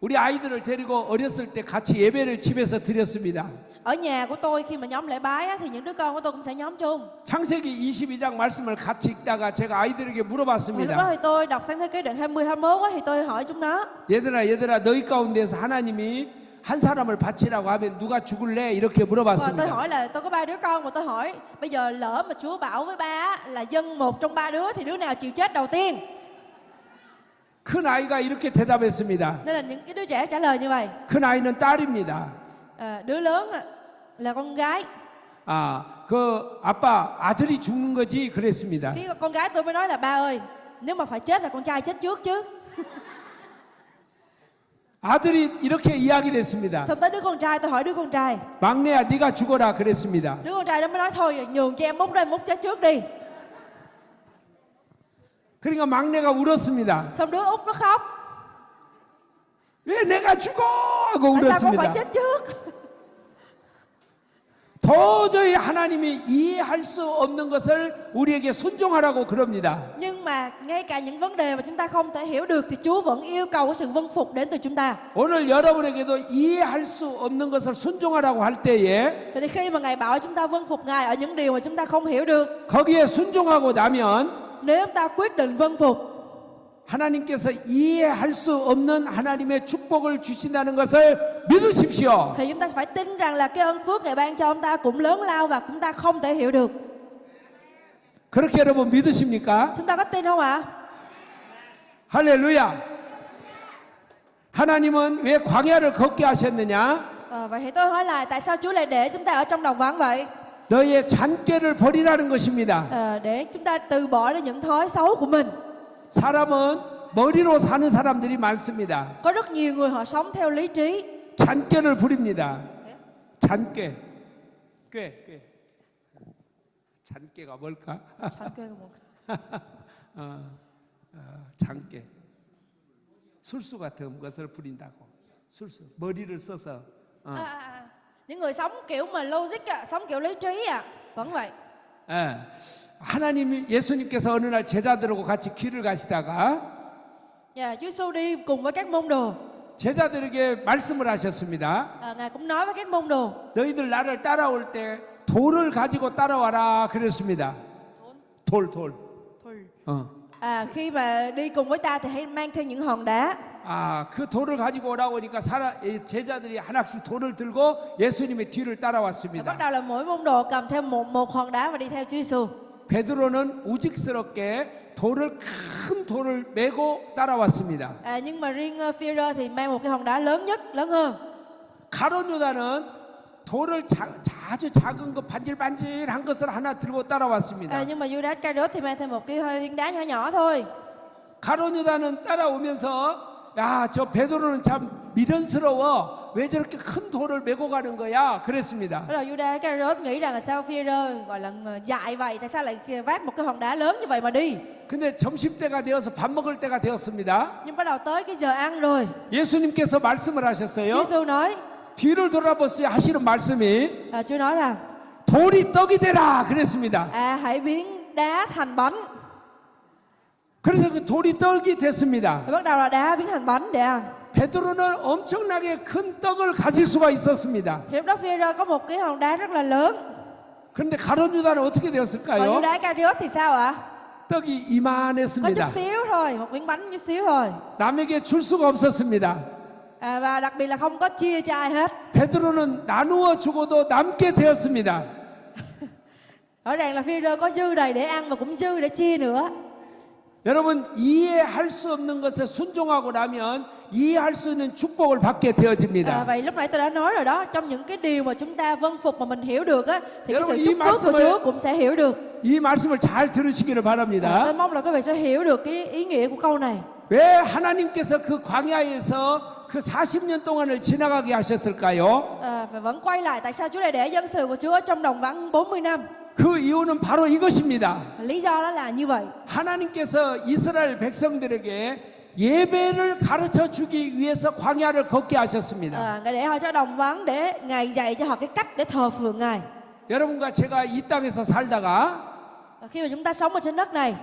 Speaker 1: 우리 아이들을 데리고 어렸을 때 같이 예배를 집에서 드렸습니다.
Speaker 2: Ở nhà của tôi khi mà nhóm lễ bái á, thì những đứa con của tôi cũng sẽ nhóm chung.
Speaker 1: 창세기 22장 말씀을 같이 읽다가 제가 아이들에게
Speaker 2: Lúc đó
Speaker 1: 물어봤습니다.
Speaker 2: thì tôi đọc Sáng Thế Ký đoạn 20 21 á, thì tôi hỏi chúng nó:
Speaker 1: 얘들아 너희 가운데서 하나님이 한 사람을 바치라고 하면 누가 죽을래? 이렇게
Speaker 2: tôi
Speaker 1: 물어봤습니다.
Speaker 2: hỏi là tôi có 3 đứa con mà tôi hỏi bây giờ lỡ mà Chúa bảo với ba là dâng một trong 3 đứa thì đứa nào chịu chết đầu tiên?
Speaker 1: 큰 아이가 이렇게 대답했습니다.
Speaker 2: Nên là những cái đứa trẻ trả lời như vậy.
Speaker 1: 큰 아이는 딸입니다.
Speaker 2: Đứa lớn là con gái.
Speaker 1: 그 아빠 아들이 죽는 거지 그랬습니다.
Speaker 2: Thì con gái tôi mới nói là ba ơi, nếu mà phải chết là con trai chết trước chứ.
Speaker 1: 아들이 이렇게 이야기를 했습니다.
Speaker 2: Xong tới đứa con trai, tôi hỏi đứa con trai.
Speaker 1: 막내야 네가 죽어라 그랬습니다.
Speaker 2: Đứa con trai đó mới nói thôi nhường cho em múc ra, múc chết trước đi.
Speaker 1: 그러니까 막내가 울었습니다.
Speaker 2: Xong đứa út nó khóc.
Speaker 1: 왜 내가 죽어? 하고
Speaker 2: Tại sao con phải
Speaker 1: 울었습니다.
Speaker 2: chết trước?
Speaker 1: 도저히 하나님이 이해할 수 없는 것을 우리에게 순종하라고 그럽니다.
Speaker 2: Nhưng mà ngay cả những vấn đề mà chúng ta không thể hiểu được thì Chúa vẫn yêu cầu cái sự vâng phục đến từ chúng ta.
Speaker 1: 오늘 여러분에게도 이해할 수 없는 것을 순종하라고 할 때에
Speaker 2: Vậy thì khi mà Ngài bảo chúng ta vâng phục Ngài ở những điều mà chúng ta không hiểu được,
Speaker 1: 거기에 순종하고 나면
Speaker 2: nếu chúng ta quyết định vâng phục
Speaker 1: 하나님께서 이해할 수 없는 하나님의 축복을 주신다는 것을 믿으십시오.
Speaker 2: thì chúng ta phải tin rằng là cái ơn phước Ngài ban cho chúng ta cũng lớn lao và chúng ta không thể hiểu được.
Speaker 1: 그렇게 여러분 믿으십니까?
Speaker 2: Chúng ta có tin không ạ?
Speaker 1: 할렐루야. 하나님은 왜 광야를 걷게 하셨느냐?
Speaker 2: Vậy thì tôi hỏi lại tại sao Chúa lại để chúng ta ở trong đồng vắng vậy?
Speaker 1: 너의 잔꾀를 버리라는 것입니다.
Speaker 2: Để chúng ta từ bỏ đi những thói xấu của mình.
Speaker 1: 사람은 머리로 사는 사람들이 많습니다.
Speaker 2: Có rất nhiều người họ sống theo lý trí.
Speaker 1: 잔꾀를 부립니다. 잔꾀. 꾀. 잔꾀가 뭘까? 잔꾀. 술수 같은 것을 부린다고. 술수. 머리를 써서.
Speaker 2: Những người sống kiểu mà logic sống kiểu lý trí vẫn vậy.
Speaker 1: 예. 하나님 예수님께서 어느 날 제자들하고 같이 길을 가시다가
Speaker 2: Chúa Giêsu đi cùng với các môn đồ.
Speaker 1: 제자들에게 말씀을 하셨습니다.
Speaker 2: Ngài cũng nói với các môn đồ.
Speaker 1: 너희들 나를 따라올 때 돌을 가지고 따라와라 그랬습니다. 돌.
Speaker 2: Khi mà đi cùng với ta thì hãy mang theo những hòn đá.
Speaker 1: 그 돌을 가지고 오라고 하니까 제자들이 하나씩 돌을 들고 예수님의 뒤를
Speaker 2: Bắt
Speaker 1: 따라왔습니다.
Speaker 2: đầu là mỗi môn đồ cầm theo một hòn đá và đi theo Chúa Giêsu.
Speaker 1: 베드로는 우직스럽게 큰 돌을 메고 따라왔습니다.
Speaker 2: Nhưng mà riêng Phi-rơ thì mang một cái hòn đá lớn hơn.
Speaker 1: 가룟 유다는 돌을 아주 작은 거 반질반질한 것을 하나 들고 따라왔습니다.
Speaker 2: Nhưng mà Judas Iscariot thì mang theo một cái viên đá nhỏ thôi.
Speaker 1: 가룟 유다는 따라오면서 야, 저 베드로는 참 미련스러워. 왜 저렇게 큰 돌을 메고 가는 거야? 그랬습니다.
Speaker 2: Đó là Judas Iscariot nghĩ rằng là sao Phi-rơ gọi là dại vậy, tại sao lại vác một cái hòn đá lớn như vậy mà đi?
Speaker 1: 근데 점심때가 되어서 밥 먹을 때가 되었습니다.
Speaker 2: Nhưng bắt đầu tới cái giờ ăn rồi.
Speaker 1: 예수님께서 말씀을
Speaker 2: Chúa
Speaker 1: 하셨어요.
Speaker 2: Giêsu nói,
Speaker 1: 뒤를 돌아보세요 하시는 말씀이
Speaker 2: Chúa nói rằng
Speaker 1: 돌이 떡이 되라 그랬습니다.
Speaker 2: hãy biến đá thành bánh.
Speaker 1: 그래서 그 돌이 떡이 됐습니다.
Speaker 2: Rồi bắt đầu là đá biến thành bánh để ăn.
Speaker 1: 베드로는 엄청나게 큰 떡을 가질 수가 있었습니다.
Speaker 2: Thì lúc đó Phi-rơ có một cái hòn đá rất là lớn.
Speaker 1: 그런데 가룟 유다는 어떻게
Speaker 2: Còn
Speaker 1: 되었을까요?
Speaker 2: Judas Iscariot thì sao ạ?
Speaker 1: 떡이
Speaker 2: Có
Speaker 1: 이만했습니다.
Speaker 2: chút xíu thôi, một miếng bánh chút xíu thôi.
Speaker 1: 남에게 줄 수가 없었습니다.
Speaker 2: Và đặc biệt là không có chia cho ai hết.
Speaker 1: 베드로는 나누어 주고도 남게 되었습니다.
Speaker 2: Rõ ràng là Phi-rơ có dư đầy để ăn và cũng dư để chia nữa.
Speaker 1: 여러분 이해할 수 없는 것에 순종하고 나면 이해할 수 있는 축복을 받게 되어집니다.
Speaker 2: Vậy lúc nãy tôi đã nói rồi đó, trong những cái điều mà chúng ta vâng phục mà mình hiểu được á, thì cái
Speaker 1: 여러분,
Speaker 2: sự
Speaker 1: 이
Speaker 2: chúc phước của
Speaker 1: 말씀을-
Speaker 2: Chúa cũng sẽ hiểu được.
Speaker 1: 이 말씀을 잘 들으시기를 바랍니다.
Speaker 2: Tôi mong là quý vị sẽ hiểu được cái ý nghĩa của câu này.
Speaker 1: 왜 하나님께서 그 광야에서 그 40년 동안을 지나가게 하셨을까요?
Speaker 2: Và vẫn quay lại tại sao Chúa lại để dân sự của Chúa trong đồng vắng 40 năm?
Speaker 1: 그 이유는 바로 이것입니다.
Speaker 2: Lý do đó là như vậy.
Speaker 1: 하나님께서 이스라엘 백성들에게 예배를 가르쳐 주기 위해서 광야를 걷게 하셨습니다.
Speaker 2: Ngài để họ cho đồng vắng để Ngài dạy cho họ cái cách để thờ phượng Ngài.
Speaker 1: 여러분과 제가 이 땅에서 살다가
Speaker 2: Khi mà chúng ta sống ở trên đất này,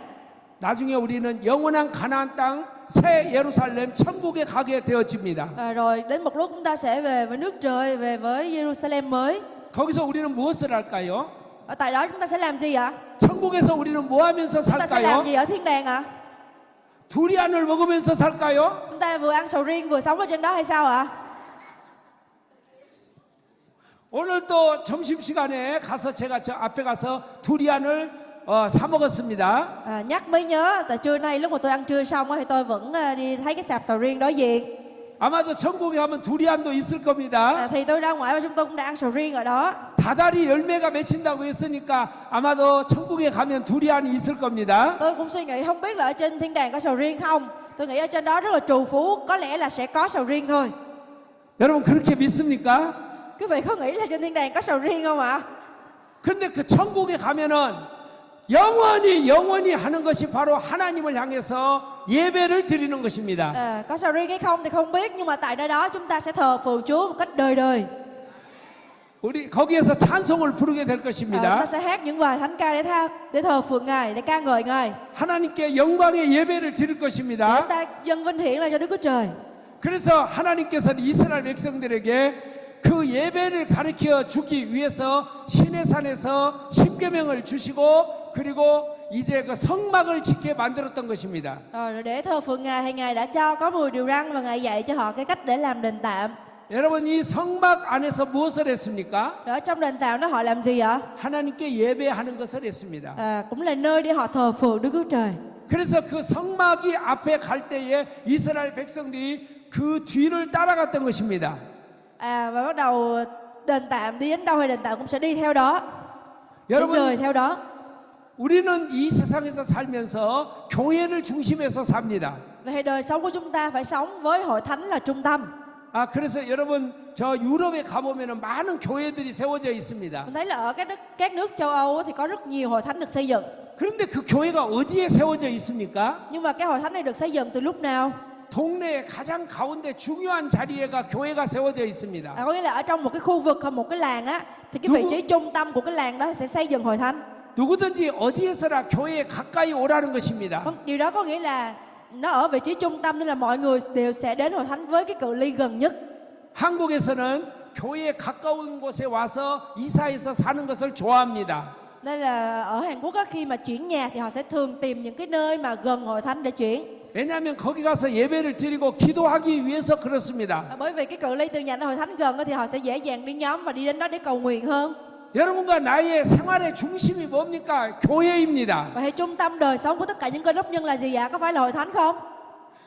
Speaker 1: 나중에 우리는 영원한 가나안 땅, 새 예루살렘, 천국에 가게 되어집니다.
Speaker 2: rồi đến một lúc chúng ta sẽ về với nước trời, về với Jerusalem mới.
Speaker 1: 거기서 우리는 무엇을 할까요?
Speaker 2: Ở tại đó chúng ta sẽ làm gì ạ?
Speaker 1: 천국에서 우리는 뭐 하면서
Speaker 2: Chúng ta sẽ làm
Speaker 1: 살까요?
Speaker 2: gì ở thiên đàng ạ?
Speaker 1: 두리안을 먹으면서 살까요?
Speaker 2: Chúng ta vừa ăn sầu riêng vừa sống ở trên đó hay sao ạ?
Speaker 1: 오늘 또 점심시간에 가서 제가 저 앞에 가서 두리안을 사 먹었습니다.
Speaker 2: Nhắc mới nhớ, tại trưa nay lúc mà tôi ăn trưa xong á, thì tôi vẫn đi thấy cái sạp sầu riêng đối diện.
Speaker 1: 아마도 천국에 가면 두리안도 있을 겁니다.
Speaker 2: Thì tôi ra ngoài và chúng tôi cũng đã ăn sầu riêng ở đó.
Speaker 1: 다달이 열매가 맺힌다고 했으니까 아마도 천국에 가면 두리안이 있을 겁니다.
Speaker 2: Tôi cũng suy nghĩ không biết là ở trên thiên đàng có sầu riêng không. Tôi nghĩ ở trên đó rất là trù phú, có lẽ là sẽ có sầu riêng thôi.
Speaker 1: 여러분 그렇게 믿습니까?
Speaker 2: Quý vị có nghĩ là trên thiên đàng có sầu riêng không ạ?
Speaker 1: 근데 그 천국에 가면은 영원히 하는 것이 바로 하나님을 향해서 예배를 드리는 것입니다.
Speaker 2: Có sầu riêng hay không thì không biết, nhưng mà tại nơi đó chúng ta sẽ thờ phượng Chúa một cách đời đời.
Speaker 1: 우리 거기에서 찬송을 부르게 될
Speaker 2: Chúng
Speaker 1: 것입니다.
Speaker 2: ta sẽ hát những bài thánh ca để thờ phượng Ngài, để ca ngợi Ngài.
Speaker 1: 하나님께 영광의 예배를 드릴
Speaker 2: Để
Speaker 1: 것입니다.
Speaker 2: chúng ta dâng vinh hiển lại cho Đức Chúa Trời.
Speaker 1: 그래서 하나님께서는 이스라엘 백성들에게 그 예배를 가르쳐 주기 위해서 시내산에서 십계명을 주시고 그리고 이제 그 성막을 짓게 만들었던 것입니다.
Speaker 2: Rồi để thờ phượng Ngài thì Ngài đã cho có 10 điều răn và Ngài dạy cho họ cái cách để làm đền tạm.
Speaker 1: 여러분 이 성막 안에서 무엇을 했습니까?
Speaker 2: Rồi ở trong đền tạm đó họ làm gì ạ?
Speaker 1: 하나님께 예배하는 것을 했습니다.
Speaker 2: Cũng là nơi để họ thờ phượng Đức Chúa Trời.
Speaker 1: 그래서 그 성막이 앞에 갈 때에 이스라엘 백성들이 그 뒤를 따라갔던 것입니다.
Speaker 2: Và bắt đầu đền tạm đi đến đâu thì đền tạm cũng sẽ đi theo đó, sẽ
Speaker 1: 여러분
Speaker 2: rời theo đó.
Speaker 1: 우리는 이 세상에서 살면서 교회를 중심에서 삽니다.
Speaker 2: Vậy đời sống của chúng ta phải sống với hội thánh là trung tâm.
Speaker 1: 그래서 여러분 저 유럽에 가보면 많은 교회들이 세워져 있습니다.
Speaker 2: Mình thấy là ở các nước châu Âu thì có rất nhiều hội thánh được xây dựng.
Speaker 1: 그런데 그 교회가 어디에 세워져 있습니까?
Speaker 2: Nhưng mà cái hội thánh này được xây dựng từ lúc nào?
Speaker 1: 동네의 가장 가운데 중요한 자리에가 교회가 세워져 있습니다.
Speaker 2: Có nghĩa là ở trong một cái khu vực hoặc một cái làng á, thì cái vị trí trung tâm của cái làng đó sẽ xây dựng hội thánh.
Speaker 1: 누구든지 어디에서나 교회에 가까이 오라는 것입니다.
Speaker 2: Điều đó có nghĩa là nó ở vị trí trung tâm nên là mọi người đều sẽ đến hội thánh với cái cự ly gần nhất.
Speaker 1: 한국에서는 교회에 가까운 곳에 와서 이사해서 사는 것을 좋아합니다.
Speaker 2: Nên là ở Hàn Quốc á, khi mà chuyển nhà thì họ sẽ thường tìm những cái nơi mà gần hội thánh để chuyển.
Speaker 1: 왜냐하면 거기 가서 예배를 드리고 기도하기 위해서 그렇습니다.
Speaker 2: Bởi vì cái cự ly từ nhà đến hội thánh gần á, thì họ sẽ dễ dàng đi nhóm và đi đến đó để cầu nguyện hơn.
Speaker 1: 여러분과 나의 생활의 중심이 뭡니까? 교회입니다.
Speaker 2: Vậy thì trung tâm đời sống của tất cả những cơ đốc nhân là gì ạ? Có phải là hội thánh không?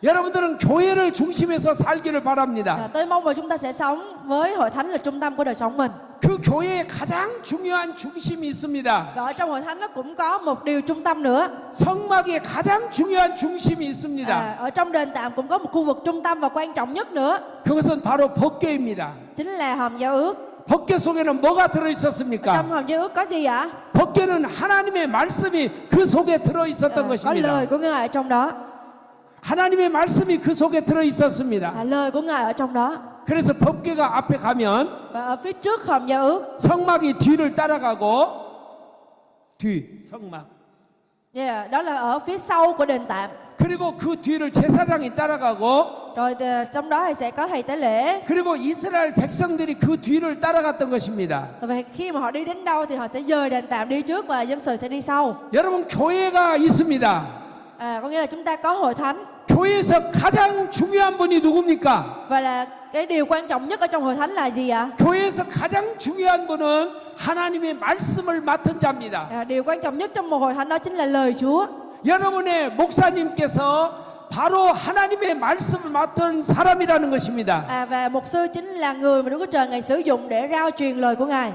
Speaker 1: 여러분들은 교회를 중심에서 살기를 바랍니다.
Speaker 2: Tôi mong là chúng ta sẽ sống với hội thánh là trung tâm của đời sống mình.
Speaker 1: 그 교회에 가장 중요한 중심이 있습니다.
Speaker 2: Và ở trong hội thánh nó cũng có một điều trung tâm nữa.
Speaker 1: 성막에 가장 중요한 중심이 있습니다.
Speaker 2: Ở trong đền tạm cũng có một khu vực trung tâm và quan trọng nhất nữa.
Speaker 1: 그것은 바로 법궤입니다.
Speaker 2: Chính là hòm giao ước.
Speaker 1: 법궤 속에는 뭐가 들어
Speaker 2: Trong
Speaker 1: 있었습니까?
Speaker 2: hòm giao ước có gì ạ?
Speaker 1: 법궤는 하나님의 말씀이 그 속에 들어 있었던
Speaker 2: Có lời
Speaker 1: 것입니다.
Speaker 2: của Ngài ở trong đó.
Speaker 1: 하나님의 말씀이 그 속에 들어 있었습니다.
Speaker 2: Lời của Ngài ở trong đó.
Speaker 1: 그래서 법궤가 앞에 가면
Speaker 2: Và ở phía trước hòm giao ước,
Speaker 1: 성막이 뒤를 따라가고 뒤 성막
Speaker 2: đó là ở phía sau của đền tạm.
Speaker 1: 그리고 그 뒤를 제사장이 따라가고
Speaker 2: Rồi trong đó thì sẽ có thầy tế lễ.
Speaker 1: 그리고 이스라엘 백성들이 그 뒤를 따라갔던 것입니다.
Speaker 2: Và khi mà họ đi đến đâu thì họ sẽ dời đền tạm đi trước và dân sự sẽ đi sau.
Speaker 1: 여러분 교회가 있습니다.
Speaker 2: Có nghĩa là chúng ta có hội thánh.
Speaker 1: 교회에서 가장 중요한 분이 누굽니까?
Speaker 2: Và là cái điều quan trọng nhất ở trong hội thánh là gì ạ?
Speaker 1: 교회에서 가장 중요한 분은 하나님의 말씀을 맡은 자입니다.
Speaker 2: Điều quan trọng nhất trong một hội thánh đó chính là lời Chúa.
Speaker 1: 여러분의 목사님께서 바로 하나님의 말씀을 맡은 사람이라는 것입니다.
Speaker 2: Và mục sư chính là người mà Đức Chúa Trời Ngài sử dụng để rao truyền lời của Ngài.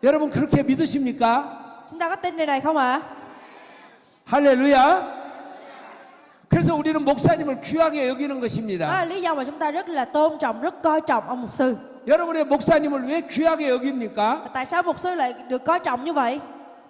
Speaker 1: 여러분 그렇게 믿으십니까?
Speaker 2: Chúng ta có tin điều này không ạ?
Speaker 1: 할렐루야. 그래서 우리는 목사님을 귀하게 여기는
Speaker 2: Đó
Speaker 1: 것입니다.
Speaker 2: là lý do mà chúng ta rất là tôn trọng, rất coi trọng ông mục sư.
Speaker 1: 여러분의 목사님을 왜 귀하게 여깁니까?
Speaker 2: Tại sao mục sư lại được coi trọng như vậy?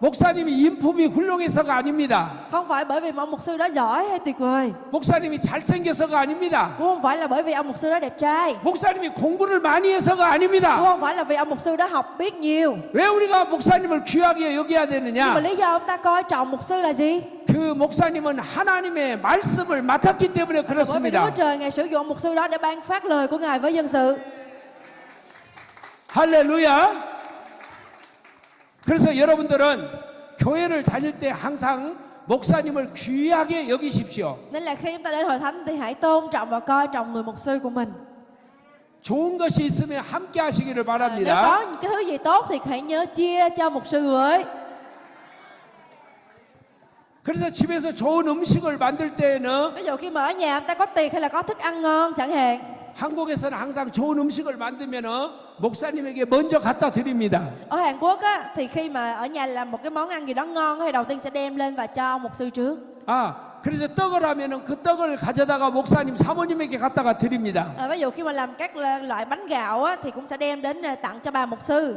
Speaker 1: 목사님이 인품이 훌륭해서가 아닙니다.
Speaker 2: Không phải bởi vì mà ông mục sư đó giỏi hay tuyệt vời,
Speaker 1: 목사님이 잘생겨서가 아닙니다.
Speaker 2: cũng không phải là bởi vì ông mục sư đó đẹp trai,
Speaker 1: 목사님이 공부를 많이 해서가
Speaker 2: cũng
Speaker 1: 아닙니다.
Speaker 2: không phải là vì ông mục sư đó học biết nhiều.
Speaker 1: 왜 우리가 목사님을 귀하게 여겨야
Speaker 2: Nhưng mà
Speaker 1: 되느냐?
Speaker 2: lý do ông ta coi trọng mục sư là gì?
Speaker 1: 그 목사님은 하나님의 말씀을 맡았기 때문에
Speaker 2: Bởi vì Đức Chúa
Speaker 1: 그렇습니다.
Speaker 2: Trời Ngài sử dụng ông mục sư đó để ban phát lời của Ngài với dân sự.
Speaker 1: 할렐루야. 그래서 여러분들은 교회를 다닐 때 항상 목사님을 귀하게 여기십시오.
Speaker 2: Nên là khi chúng ta đến hội thánh thì hãy tôn trọng và coi trọng người mục sư của mình.
Speaker 1: 좋은 것이 있으면 함께 하시기를
Speaker 2: Nếu có
Speaker 1: 바랍니다.
Speaker 2: những cái thứ gì tốt thì hãy nhớ chia cho mục sư với.
Speaker 1: 그래서 집에서 좋은 음식을 만들 때에는
Speaker 2: Ví dụ khi mà ở nhà người ta có tiệc hay là có thức ăn ngon chẳng hạn,
Speaker 1: 한국에서는 항상 좋은 음식을 만들면은 목사님에게 먼저 갖다 드립니다.
Speaker 2: ở Hàn Quốc á, thì khi mà ở nhà làm một cái món ăn gì đó ngon thì đầu tiên sẽ đem lên và cho mục sư trước.
Speaker 1: 그래서 떡을 하면은 그 떡을 가져다가 목사님 사모님에게 갖다가 드립니다.
Speaker 2: Ví dụ khi mà làm các loại bánh gạo á, thì cũng sẽ đem đến tặng cho bà mục sư.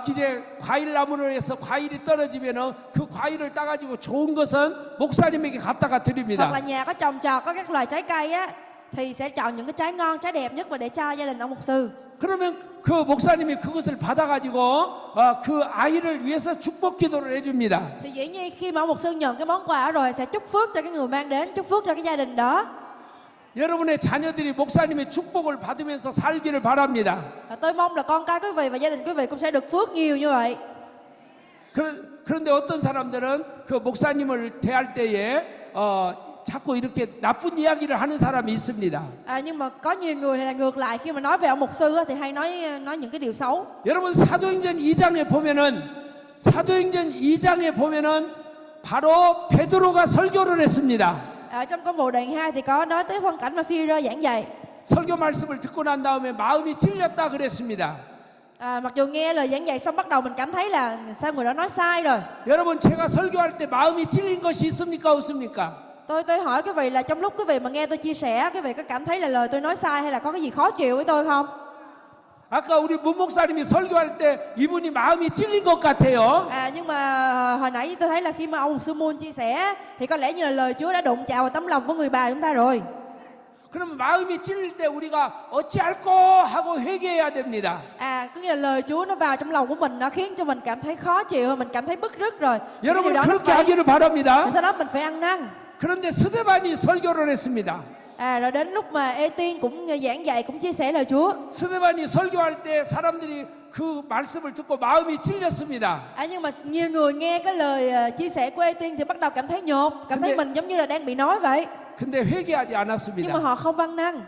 Speaker 1: 이제 과일 나무를 해서 과일이 떨어지면은 그 과일을 따가지고 좋은 것은 목사님에게 갖다가
Speaker 2: Hoặc là
Speaker 1: 드립니다.
Speaker 2: nhà có trồng trọt có các loài trái cây á, thì sẽ chọn những cái trái ngon, trái đẹp nhất và để cho gia đình ông mục sư.
Speaker 1: 그러면 그 목사님이 그것을 받아가지고 그 아이를 위해서 축복 기도를 해줍니다.
Speaker 2: Thì dĩ nhiên khi mà ông mục sư nhận cái món quà đó rồi sẽ chúc phước cho cái người mang đến, chúc phước cho cái gia đình đó.
Speaker 1: 여러분의 자녀들이 목사님의 축복을 받으면서 살기를 바랍니다.
Speaker 2: Và tôi mong là con cái quý vị và gia đình quý vị cũng sẽ được phước nhiều như vậy.
Speaker 1: 그런데 어떤 사람들은 그 목사님을 대할 때에 자꾸 이렇게 나쁜 이야기를 하는 사람이 있습니다.
Speaker 2: Nhưng mà có nhiều người thì là ngược lại, khi mà nói về ông mục sư á, thì hay nói những cái điều xấu.
Speaker 1: 여러분 사도행전 2장에 보면은 바로 베드로가 설교를 했습니다.
Speaker 2: Ở trong công vụ đoạn 2 thì có nói tới phân cảnh mà Phi-rơ giảng dạy.
Speaker 1: 설교 말씀을 듣고 난 다음에 마음이 찔렸다 그랬습니다.
Speaker 2: Mặc dù nghe lời giảng dạy xong bắt đầu mình cảm thấy là sao người đó nói sai rồi.
Speaker 1: 여러분 제가 설교할 때 마음이 찔린 것이 있습니까 없습니까?
Speaker 2: Tôi hỏi quý vị là trong lúc quý vị mà nghe tôi chia sẻ, quý vị có cảm thấy là lời tôi nói sai hay là có cái gì khó chịu với tôi không?
Speaker 1: 아까 우리 문 목사님이 설교할 때 이분이 마음이 찔린 것 같아요.
Speaker 2: Nhưng mà hồi nãy tôi thấy là khi mà ông mục sư Moon chia sẻ thì có lẽ như là lời Chúa đã đụng chạm vào tấm lòng của người bà chúng ta rồi.
Speaker 1: 그럼 마음이 찔릴 때 우리가 어찌할꼬 하고 회개해야 됩니다.
Speaker 2: Có nghĩa là lời Chúa nó vào trong lòng của mình, nó khiến cho mình cảm thấy khó chịu, mình cảm thấy bức rứt rồi.
Speaker 1: 여러분 그렇게 하기를 바랍니다.
Speaker 2: Sau đó mình phải ăn năn.
Speaker 1: 그런데 스데반이 설교를 했습니다.
Speaker 2: Rồi đến lúc mà Ê-tiên cũng giảng dạy, cũng chia sẻ lời Chúa.
Speaker 1: 스데반이 설교할 때 사람들이 그 말씀을 듣고 마음이 찔렸습니다.
Speaker 2: Nhưng mà nhiều người nghe cái lời chia sẻ của Ê-tiên thì bắt đầu cảm thấy nhột, cảm thấy mình giống như là đang bị nói vậy.
Speaker 1: 근데 회개하지
Speaker 2: Nhưng mà
Speaker 1: 않았습니다.
Speaker 2: họ không ăn năn.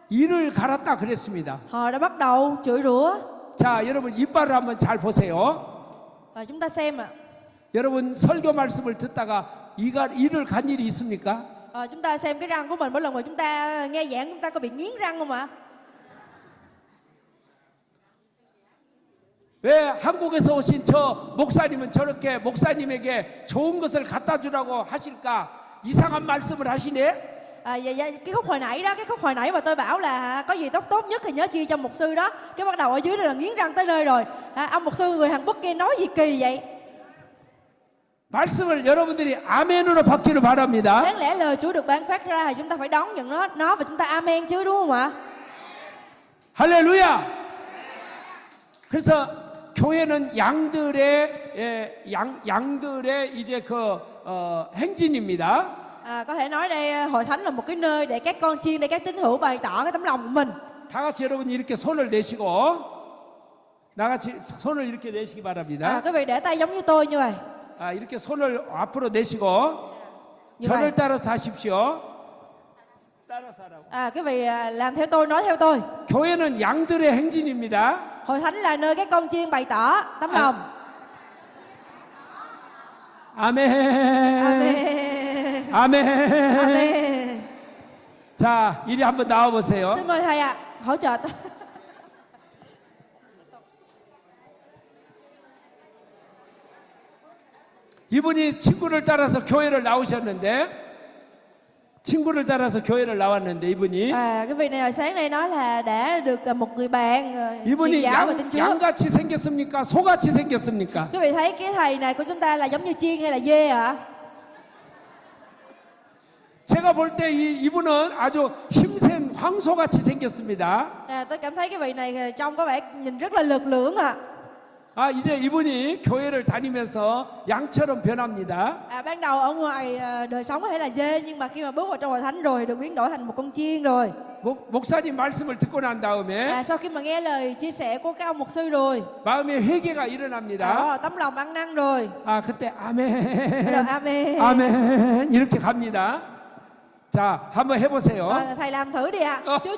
Speaker 1: 이를 갈았다 그랬습니다.
Speaker 2: Họ đã bắt đầu chửi rủa.
Speaker 1: 자, 여러분 이빨을 한번 잘 보세요.
Speaker 2: Và chúng ta xem ạ.
Speaker 1: 여러분 설교 말씀을 듣다가 이를 간 일이 있습니까?
Speaker 2: Chúng ta xem cái răng của mình, mỗi lần mà chúng ta nghe giảng chúng ta có bị nghiến răng không ạ?
Speaker 1: 왜 한국에서 오신 저 목사님은 저렇게 목사님에게 좋은 것을 갖다 주라고 하실까? 이상한 말씀을 하시네?
Speaker 2: Cái khúc hồi nãy đó, cái khúc hồi nãy mà tôi bảo là có gì tốt nhất thì nhớ chia cho mục sư đó. Cái bắt đầu ở dưới đây là nghiến răng tới nơi rồi. Ông mục sư người Hàn Quốc kia nói gì kỳ vậy?
Speaker 1: 말씀을 여러분들이 아멘으로 받기를 바랍니다.
Speaker 2: Đáng lẽ lời Chúa được ban phát ra thì chúng ta phải đón nhận nó và chúng ta amen chứ, đúng không ạ?
Speaker 1: 할렐루야. 그래서 교회는 양들의 이제 그 행진입니다.
Speaker 2: Có thể nói đây hội thánh là một cái nơi để các con chiên, để các tín hữu bày tỏ cái tấm lòng của mình.
Speaker 1: 다 같이 여러분 이렇게 손을 내시고 나같이 손을 이렇게 내시기 바랍니다.
Speaker 2: Quý vị để tay giống như tôi như vậy.
Speaker 1: 이렇게 손을 앞으로 내시고 저를 따라서 하십시오. 따라서 하라고.
Speaker 2: Quý vị làm theo tôi, nói theo tôi.
Speaker 1: 교회는 양들의 행진입니다.
Speaker 2: Hội thánh là nơi các con chiên bày tỏ tấm lòng.
Speaker 1: 아멘.
Speaker 2: Amen.
Speaker 1: 아멘.
Speaker 2: Amen.
Speaker 1: 자, 이리 한번 나와 보세요.
Speaker 2: Xin mời thầy ạ, hỗ trợ tôi.
Speaker 1: 이분이 친구를 따라서 교회를 나왔는데 이분이
Speaker 2: Cái vị này hồi sáng nay nói là đã được một người bạn truyền
Speaker 1: 이분이
Speaker 2: giáo và tin Chúa.
Speaker 1: 양같이 생겼습니까? 소같이 생겼습니까?
Speaker 2: Quý vị thấy cái thầy này của chúng ta là giống như chiên hay là dê ạ?
Speaker 1: 제가 볼 때 이분은 아주 힘센 황소같이 생겼습니다.
Speaker 2: Tôi cảm thấy cái vị này trông có vẻ nhìn rất là lực lưỡng ạ.
Speaker 1: 이제 이분이 교회를 다니면서 양처럼 변합니다.
Speaker 2: Ban đầu ở ngoài đời sống có thể là dê, nhưng mà khi mà bước vào trong hội thánh rồi thì được biến đổi thành một con chiên rồi.
Speaker 1: 목사님 말씀을 듣고 난 다음에
Speaker 2: Sau khi mà nghe lời chia sẻ của các ông mục sư rồi,
Speaker 1: 마음의 회개가 일어납니다.
Speaker 2: tấm lòng ăn năn rồi.
Speaker 1: 그때 아멘,
Speaker 2: Amen.
Speaker 1: 아멘 이렇게 갑니다. 자, 한번 해보세요.
Speaker 2: Thầy làm thử đi ạ. Chưa.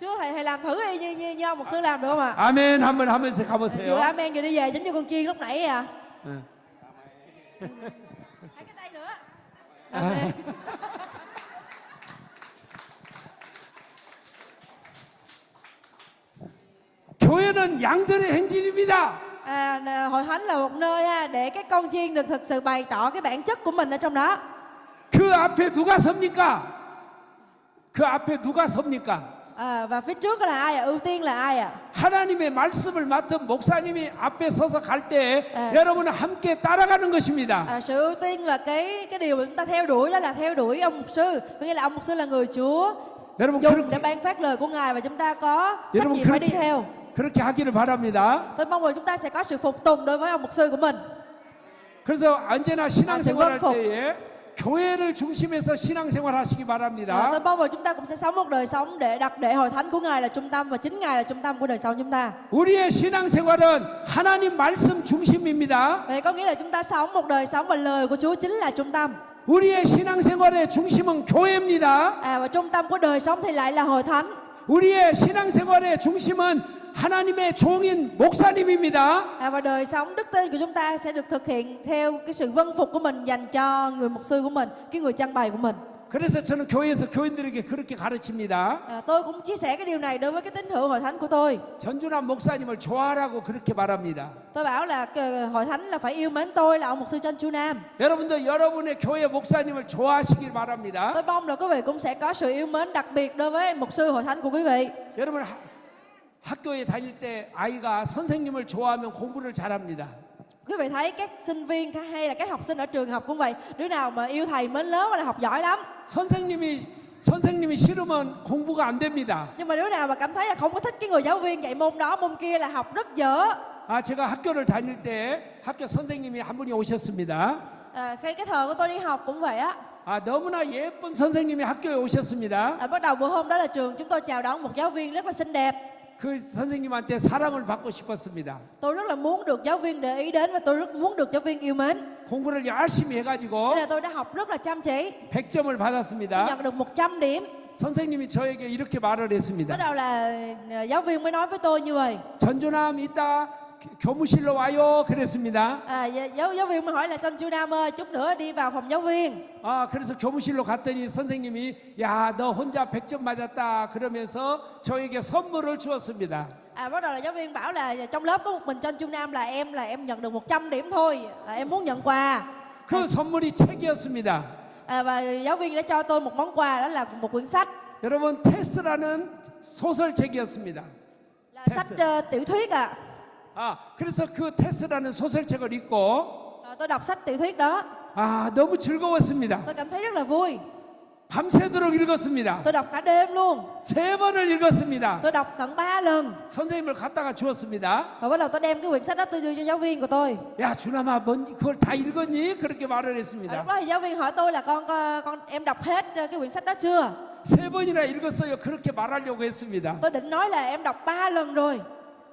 Speaker 2: Chưa, thầy làm thử đi như ông mục sư làm được không ạ?
Speaker 1: 아멘 한번 하면서
Speaker 2: Vừa
Speaker 1: 가보세요.
Speaker 2: amen vừa đi về giống như con chiên lúc nãy ạ. Hai cái tay nữa. Amen.
Speaker 1: 교회는 양들의 행진입니다.
Speaker 2: Hội thánh là một nơi để các con chiên được thực sự bày tỏ cái bản chất của mình ở trong đó.
Speaker 1: 그 앞에 누가 섭니까? 그 앞에 누가 섭니까?
Speaker 2: Và phía trước là ai ạ? Ưu tiên là ai ạ?
Speaker 1: 하나님의 말씀을 맡은 목사님이 앞에 서서 갈 때 여러분은 함께 따라가는 것입니다.
Speaker 2: Sự ưu tiên và cái điều mà chúng ta theo đuổi đó là theo đuổi ông mục sư, có nghĩa là ông mục sư là người Chúa
Speaker 1: 여러분
Speaker 2: dùng để ban phát lời của Ngài và chúng ta có trách nhiệm phải đi theo.
Speaker 1: 그렇게 하기를 바랍니다.
Speaker 2: Tôi mong rằng chúng ta sẽ có sự phục tùng đối với ông mục sư của mình.
Speaker 1: 그래서 언제나 신앙생활할 때에 교회를 중심해서 신앙생활 하시기 바랍니다.
Speaker 2: Tôi mong rằng chúng ta cũng sẽ sống một đời sống để đặt để hội thánh của Ngài là trung tâm và chính Ngài là trung tâm của đời sống chúng ta.
Speaker 1: 우리의 신앙생활은 하나님 말씀 중심입니다.
Speaker 2: Vậy có nghĩa là chúng ta sống một đời sống và lời của Chúa chính là trung tâm.
Speaker 1: 우리의 신앙생활의 중심은 교회입니다.
Speaker 2: Và trung tâm của đời sống thì lại là hội thánh.
Speaker 1: 우리의 신앙생활의 중심은 하나님의 종인 목사님입니다.
Speaker 2: Và đời sống đức tin của chúng ta sẽ được thực hiện theo cái sự vâng phục của mình dành cho người mục sư của mình, cái người trang bày của mình.
Speaker 1: 그래서 저는 교회에서 교인들에게 그렇게 가르칩니다.
Speaker 2: Tôi cũng chia sẻ cái điều này đối với cái tín hữu hội thánh của tôi.
Speaker 1: 전준환 목사님을 좋아하라고 그렇게 말합니다.
Speaker 2: Tôi bảo là hội thánh là phải yêu mến tôi là ông mục sư Trân Chu Nam.
Speaker 1: 여러분도 여러분의 교회 목사님을 좋아하시길 바랍니다.
Speaker 2: Tôi mong là quý vị cũng sẽ có sự yêu mến đặc biệt đối với mục sư hội thánh của quý vị.
Speaker 1: 여러분 학교에 다닐 때 아이가 선생님을 좋아하면 공부를 잘합니다.
Speaker 2: Quý vị thấy các sinh viên hay là các học sinh ở trường học cũng vậy, đứa nào mà yêu thầy mến lớn là học giỏi lắm.
Speaker 1: 선생님이 싫으면 공부가 안 됩니다.
Speaker 2: Nhưng mà đứa nào mà cảm thấy là không có thích cái người giáo viên dạy môn đó môn kia là học rất dở.
Speaker 1: 제가 학교를 다닐 때 학교 선생님이 한 분이 오셨습니다.
Speaker 2: Khi cái thời của tôi đi học cũng vậy á.
Speaker 1: 너무나 예쁜 선생님이 학교에 오셨습니다.
Speaker 2: Bắt đầu bữa hôm đó là trường chúng tôi chào đón một giáo viên rất là xinh đẹp.
Speaker 1: 그 선생님한테 사랑을 받고 싶었습니다.
Speaker 2: Tôi rất là muốn được giáo viên để ý đến và tôi rất muốn được giáo viên yêu mến.
Speaker 1: 공부를 열심히 해가지고
Speaker 2: Nên là tôi đã học rất là chăm chỉ.
Speaker 1: 100점을 받았습니다.
Speaker 2: Nhận được 100 điểm.
Speaker 1: 선생님이 저에게 이렇게 말을
Speaker 2: Bắt
Speaker 1: 했습니다.
Speaker 2: đầu là giáo viên mới nói với tôi như vậy.
Speaker 1: 전준함 이따 교무실로 와요 그랬습니다.
Speaker 2: Giáo viên mới hỏi là Trân Chu Nam ơi, chút nữa đi vào phòng giáo viên.
Speaker 1: 그래서 교무실로 갔더니 선생님이 야, 너 혼자 100점 맞았다 그러면서 저에게 선물을 주었습니다.
Speaker 2: Bắt đầu là giáo viên bảo là trong lớp có một mình Trân Chu Nam là em nhận được 100 điểm thôi. Em muốn nhận quà.
Speaker 1: 그 선물이 책이었습니다.
Speaker 2: Và giáo viên đã cho tôi một món quà, đó là một quyển sách.
Speaker 1: 여러분 테스라는 소설책이었습니다.
Speaker 2: Là sách tiểu thuyết ạ.
Speaker 1: 그래서 그 테스라는 소설책을 읽고
Speaker 2: Tôi đọc sách tiểu thuyết đó.
Speaker 1: 너무 즐거웠습니다.
Speaker 2: Tôi cảm thấy rất là vui.
Speaker 1: 밤새도록 읽었습니다.
Speaker 2: Tôi đọc cả đêm luôn.
Speaker 1: 3번을 읽었습니다.
Speaker 2: Tôi đọc tận 3 lần.
Speaker 1: 선생님을 갖다가 주었습니다.
Speaker 2: Và bắt đầu tôi đem cái quyển sách đó tôi đưa cho giáo viên của tôi.
Speaker 1: 야, 준함아, 그걸 다 읽었니? 그렇게 말을
Speaker 2: Lúc
Speaker 1: 했습니다.
Speaker 2: đó thì giáo viên hỏi tôi là con em đọc hết cái quyển sách đó chưa?
Speaker 1: 3번이나 읽었어요. 그렇게 말하려고 했습니다.
Speaker 2: Tôi định nói là em đọc 3 lần rồi.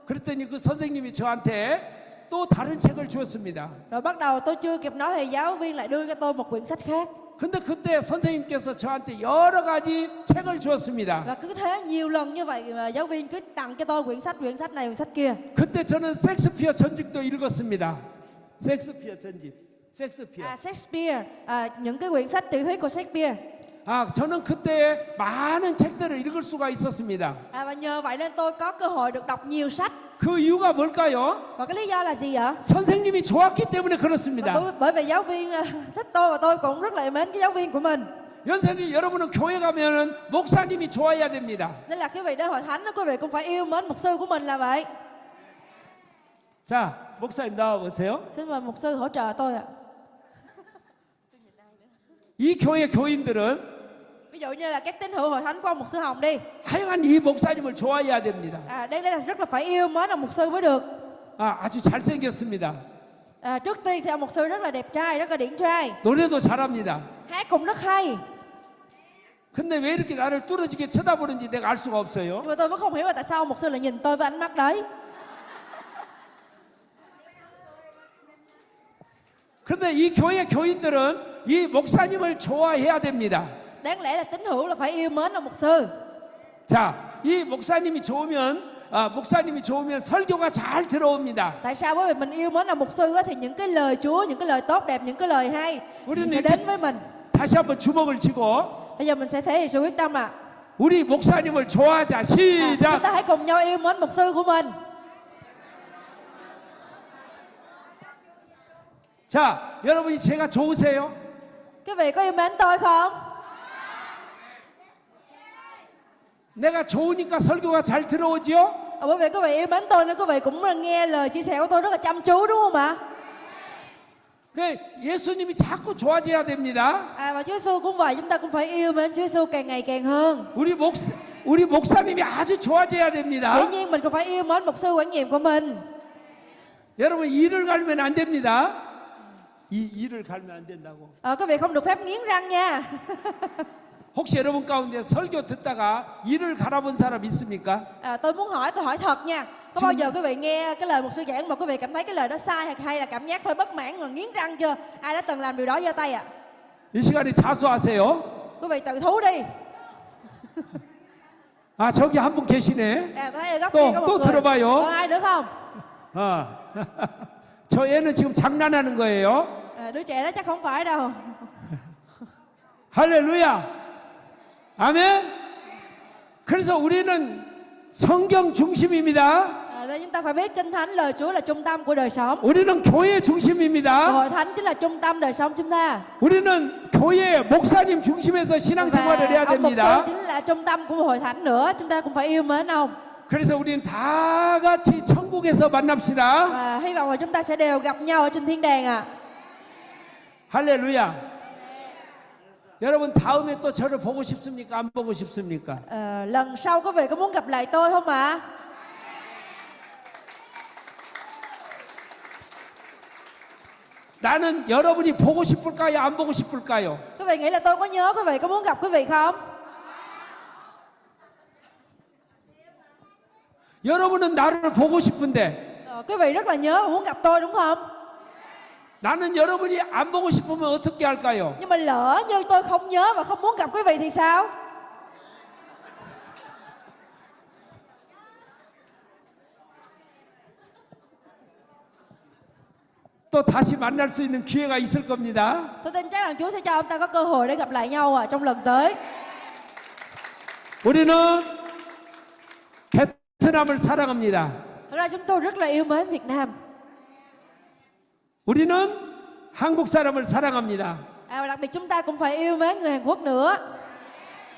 Speaker 1: 그랬더니 그 선생님이 저한테 또 다른 책을 주었습니다.
Speaker 2: Rồi bắt đầu tôi chưa kịp nói thì giáo viên lại đưa cho tôi một quyển sách khác.
Speaker 1: 근데 그때 선생님께서 저한테 여러 가지 책을 주었습니다.
Speaker 2: Và cứ thế nhiều lần như vậy mà giáo viên cứ tặng cho tôi quyển sách này, quyển sách kia.
Speaker 1: 그때 저는 섹스피어 전집도 읽었습니다. 섹스피어 전집. 섹스피어.
Speaker 2: Shakespeare, những cái quyển sách tiểu thuyết của Shakespeare.
Speaker 1: 저는 그때 많은 책들을 읽을 수가 있었습니다.
Speaker 2: Và nhờ vậy nên tôi có cơ hội được đọc nhiều sách.
Speaker 1: 그 이유가 뭘까요?
Speaker 2: Và cái lý do là gì ạ?
Speaker 1: 선생님이 좋았기 때문에 그렇습니다.
Speaker 2: Bởi vì giáo viên thích tôi và tôi cũng rất là yêu mến cái giáo viên của mình.
Speaker 1: 연세님, 여러분은 교회 가면은 목사님이 좋아야 됩니다.
Speaker 2: Nên là quý vị đến hội thánh đó, quý vị cũng phải yêu mến mục sư của mình là vậy.
Speaker 1: 자, 목사님 나와 보세요.
Speaker 2: Xin mời mục sư hỗ trợ tôi ạ.
Speaker 1: 이 교회 교인들은
Speaker 2: Ví dụ như là các tín hữu hội thánh của ông mục sư Hồng đi.
Speaker 1: 하여간 이 목사님을 좋아해야 됩니다.
Speaker 2: Đây là rất là phải yêu mến ông mục sư mới được.
Speaker 1: 아주 잘생겼습니다.
Speaker 2: Trước tiên thì ông mục sư rất là đẹp trai, rất là điển trai.
Speaker 1: 노래도 잘합니다.
Speaker 2: Hát cũng rất hay.
Speaker 1: 근데 왜 이렇게 나를 뚫어지게 쳐다보는지 내가 알 수가 없어요.
Speaker 2: Nhưng mà tôi vẫn không hiểu là tại sao ông mục sư lại nhìn tôi với ánh mắt đấy.
Speaker 1: 근데 이 교회 교인들은 이 목사님을 좋아해야 됩니다.
Speaker 2: Đáng lẽ là tín hữu là phải yêu mến ông mục sư.
Speaker 1: 자, 이 목사님이 좋으면 설교가 잘 들어옵니다.
Speaker 2: Tại sao? Bởi vì mình yêu mến ông mục sư á, thì những cái lời Chúa, những cái lời tốt đẹp, những cái lời hay sẽ đến với mình.
Speaker 1: 다시 한번 주먹을 쥐고
Speaker 2: Bây giờ mình sẽ thể hiện sự quyết tâm ạ.
Speaker 1: 우리 목사님을 좋아하자.
Speaker 2: Chúng
Speaker 1: 시작.
Speaker 2: ta hãy cùng nhau yêu mến mục sư của mình.
Speaker 1: 자, 여러분이 제가 좋으세요?
Speaker 2: Quý vị có yêu mến tôi không?
Speaker 1: 내가 좋으니까 설교가 잘 들어오지요?
Speaker 2: Bởi vì quý vị yêu mến tôi nên quý vị cũng nghe lời chia sẻ của tôi rất là chăm chú đúng không ạ?
Speaker 1: 예수님이 자꾸 좋아져야 됩니다.
Speaker 2: Và Chúa Giêsu cũng vậy, chúng ta cũng phải yêu mến Chúa Giêsu càng ngày càng hơn.
Speaker 1: 우리 목사님이 아주 좋아져야
Speaker 2: Dĩ
Speaker 1: 됩니다.
Speaker 2: nhiên mình cũng phải yêu mến mục sư quản nhiệm của mình.
Speaker 1: 여러분 일을 갈면 안 됩니다. 이 이를 갈면 안 된다고.
Speaker 2: Quý vị không được phép nghiến răng nha.
Speaker 1: 혹시 여러분 가운데 설교 듣다가 이를 갈아본 사람 있습니까?
Speaker 2: Tôi muốn hỏi, tôi hỏi thật nha. Có bao giờ quý vị nghe cái lời một sư giảng mà quý vị cảm thấy cái lời đó sai hay là cảm giác hơi bất mãn và nghiến răng chưa? Ai đã từng làm điều đó giơ tay ạ?
Speaker 1: 이 시간에 자수하세요.
Speaker 2: Quý vị tự thú đi.
Speaker 1: 아 저기 한 분 계시네.
Speaker 2: Tôi thấy ở góc
Speaker 1: 또,
Speaker 2: kia có
Speaker 1: 또
Speaker 2: một người.
Speaker 1: 들어봐요.
Speaker 2: Còn ai nữa không?
Speaker 1: 저 애는 지금 장난하는 거예요.
Speaker 2: Đứa trẻ đó chắc không phải đâu.
Speaker 1: 할렐루야. 아멘. 그래서 우리는 성경 중심입니다.
Speaker 2: Nên chúng ta phải biết Kinh Thánh lời Chúa là trung tâm của đời sống.
Speaker 1: 우리는 교회 중심입니다.
Speaker 2: Hội thánh chính là trung tâm đời sống chúng ta.
Speaker 1: 우리는 교회 목사님 중심에서 신앙생활을 해야
Speaker 2: ông mục sư
Speaker 1: 됩니다.
Speaker 2: chính là trung tâm của hội thánh nữa. Chúng ta cũng phải yêu mến ông.
Speaker 1: 그래서 우리는 다 같이 천국에서 만납시다.
Speaker 2: Và hy vọng là chúng ta sẽ đều gặp nhau ở trên thiên đàng ạ.
Speaker 1: 할렐루야. 여러분 다음에 또 저를 보고 싶습니까? 안 보고 싶습니까?
Speaker 2: Lần sau quý vị có muốn gặp lại tôi không ạ?
Speaker 1: 나는 여러분이 보고 싶을까요? 안 보고 싶을까요?
Speaker 2: Quý vị nghĩ là tôi có nhớ quý vị, có muốn gặp quý vị không?
Speaker 1: 여러분은 나를 보고 싶은데
Speaker 2: Quý vị rất là nhớ và muốn gặp tôi đúng không?
Speaker 1: 나는 여러분이 안 보고 싶으면 어떻게 할까요?
Speaker 2: Nhưng mà lỡ như tôi không nhớ và không muốn gặp quý vị thì sao?
Speaker 1: 또 다시 만날 수 있는 기회가 있을 겁니다.
Speaker 2: Tôi tin chắc rằng Chúa sẽ cho ông ta có cơ hội để gặp lại nhau trong lần tới.
Speaker 1: 우리는 베트남을 사랑합니다.
Speaker 2: Thật ra chúng tôi rất là yêu mến Việt Nam.
Speaker 1: 우리는 한국 사람을 사랑합니다.
Speaker 2: Và đặc biệt chúng ta cũng phải yêu mến người Hàn Quốc nữa.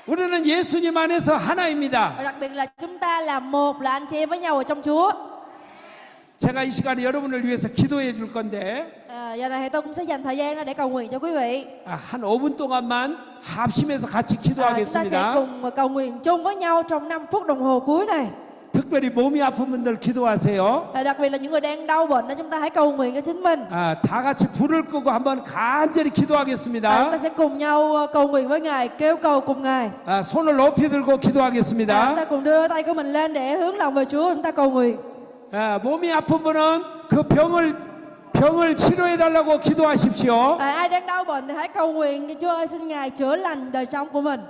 Speaker 1: 우리는 예수님 안에서 하나입니다.
Speaker 2: Và đặc biệt là chúng ta là một, là anh chị em với nhau ở trong Chúa.
Speaker 1: 제가 이 시간에 여러분을 위해서 기도해 줄 건데
Speaker 2: Giờ này thì tôi cũng sẽ dành thời gian ra để cầu nguyện cho quý vị.
Speaker 1: 한 5분 동안만 합심해서 같이
Speaker 2: Chúng ta sẽ
Speaker 1: 기도하겠습니다.
Speaker 2: cùng cầu nguyện chung với nhau trong 5 phút đồng hồ cuối này.
Speaker 1: 특별히 몸이 아픈 분들 기도하세요.
Speaker 2: Đặc biệt là những người đang đau bệnh đó, chúng ta hãy cầu nguyện cho chính mình.
Speaker 1: 다 같이 불을 끄고 한번 간절히
Speaker 2: Chúng ta
Speaker 1: 기도하겠습니다.
Speaker 2: sẽ cùng nhau cầu nguyện với Ngài, kêu cầu cùng Ngài.
Speaker 1: 손을 높이 들고
Speaker 2: Chúng
Speaker 1: 기도하겠습니다.
Speaker 2: ta cùng đưa tay của mình lên để hướng lòng về Chúa, chúng ta cầu nguyện.
Speaker 1: 몸이 아픈 분은 그 병을 치료해 달라고 기도하십시오.
Speaker 2: Ai đang đau bệnh thì hãy cầu nguyện cho Chúa ơi, xin Ngài chữa lành đời sống của mình.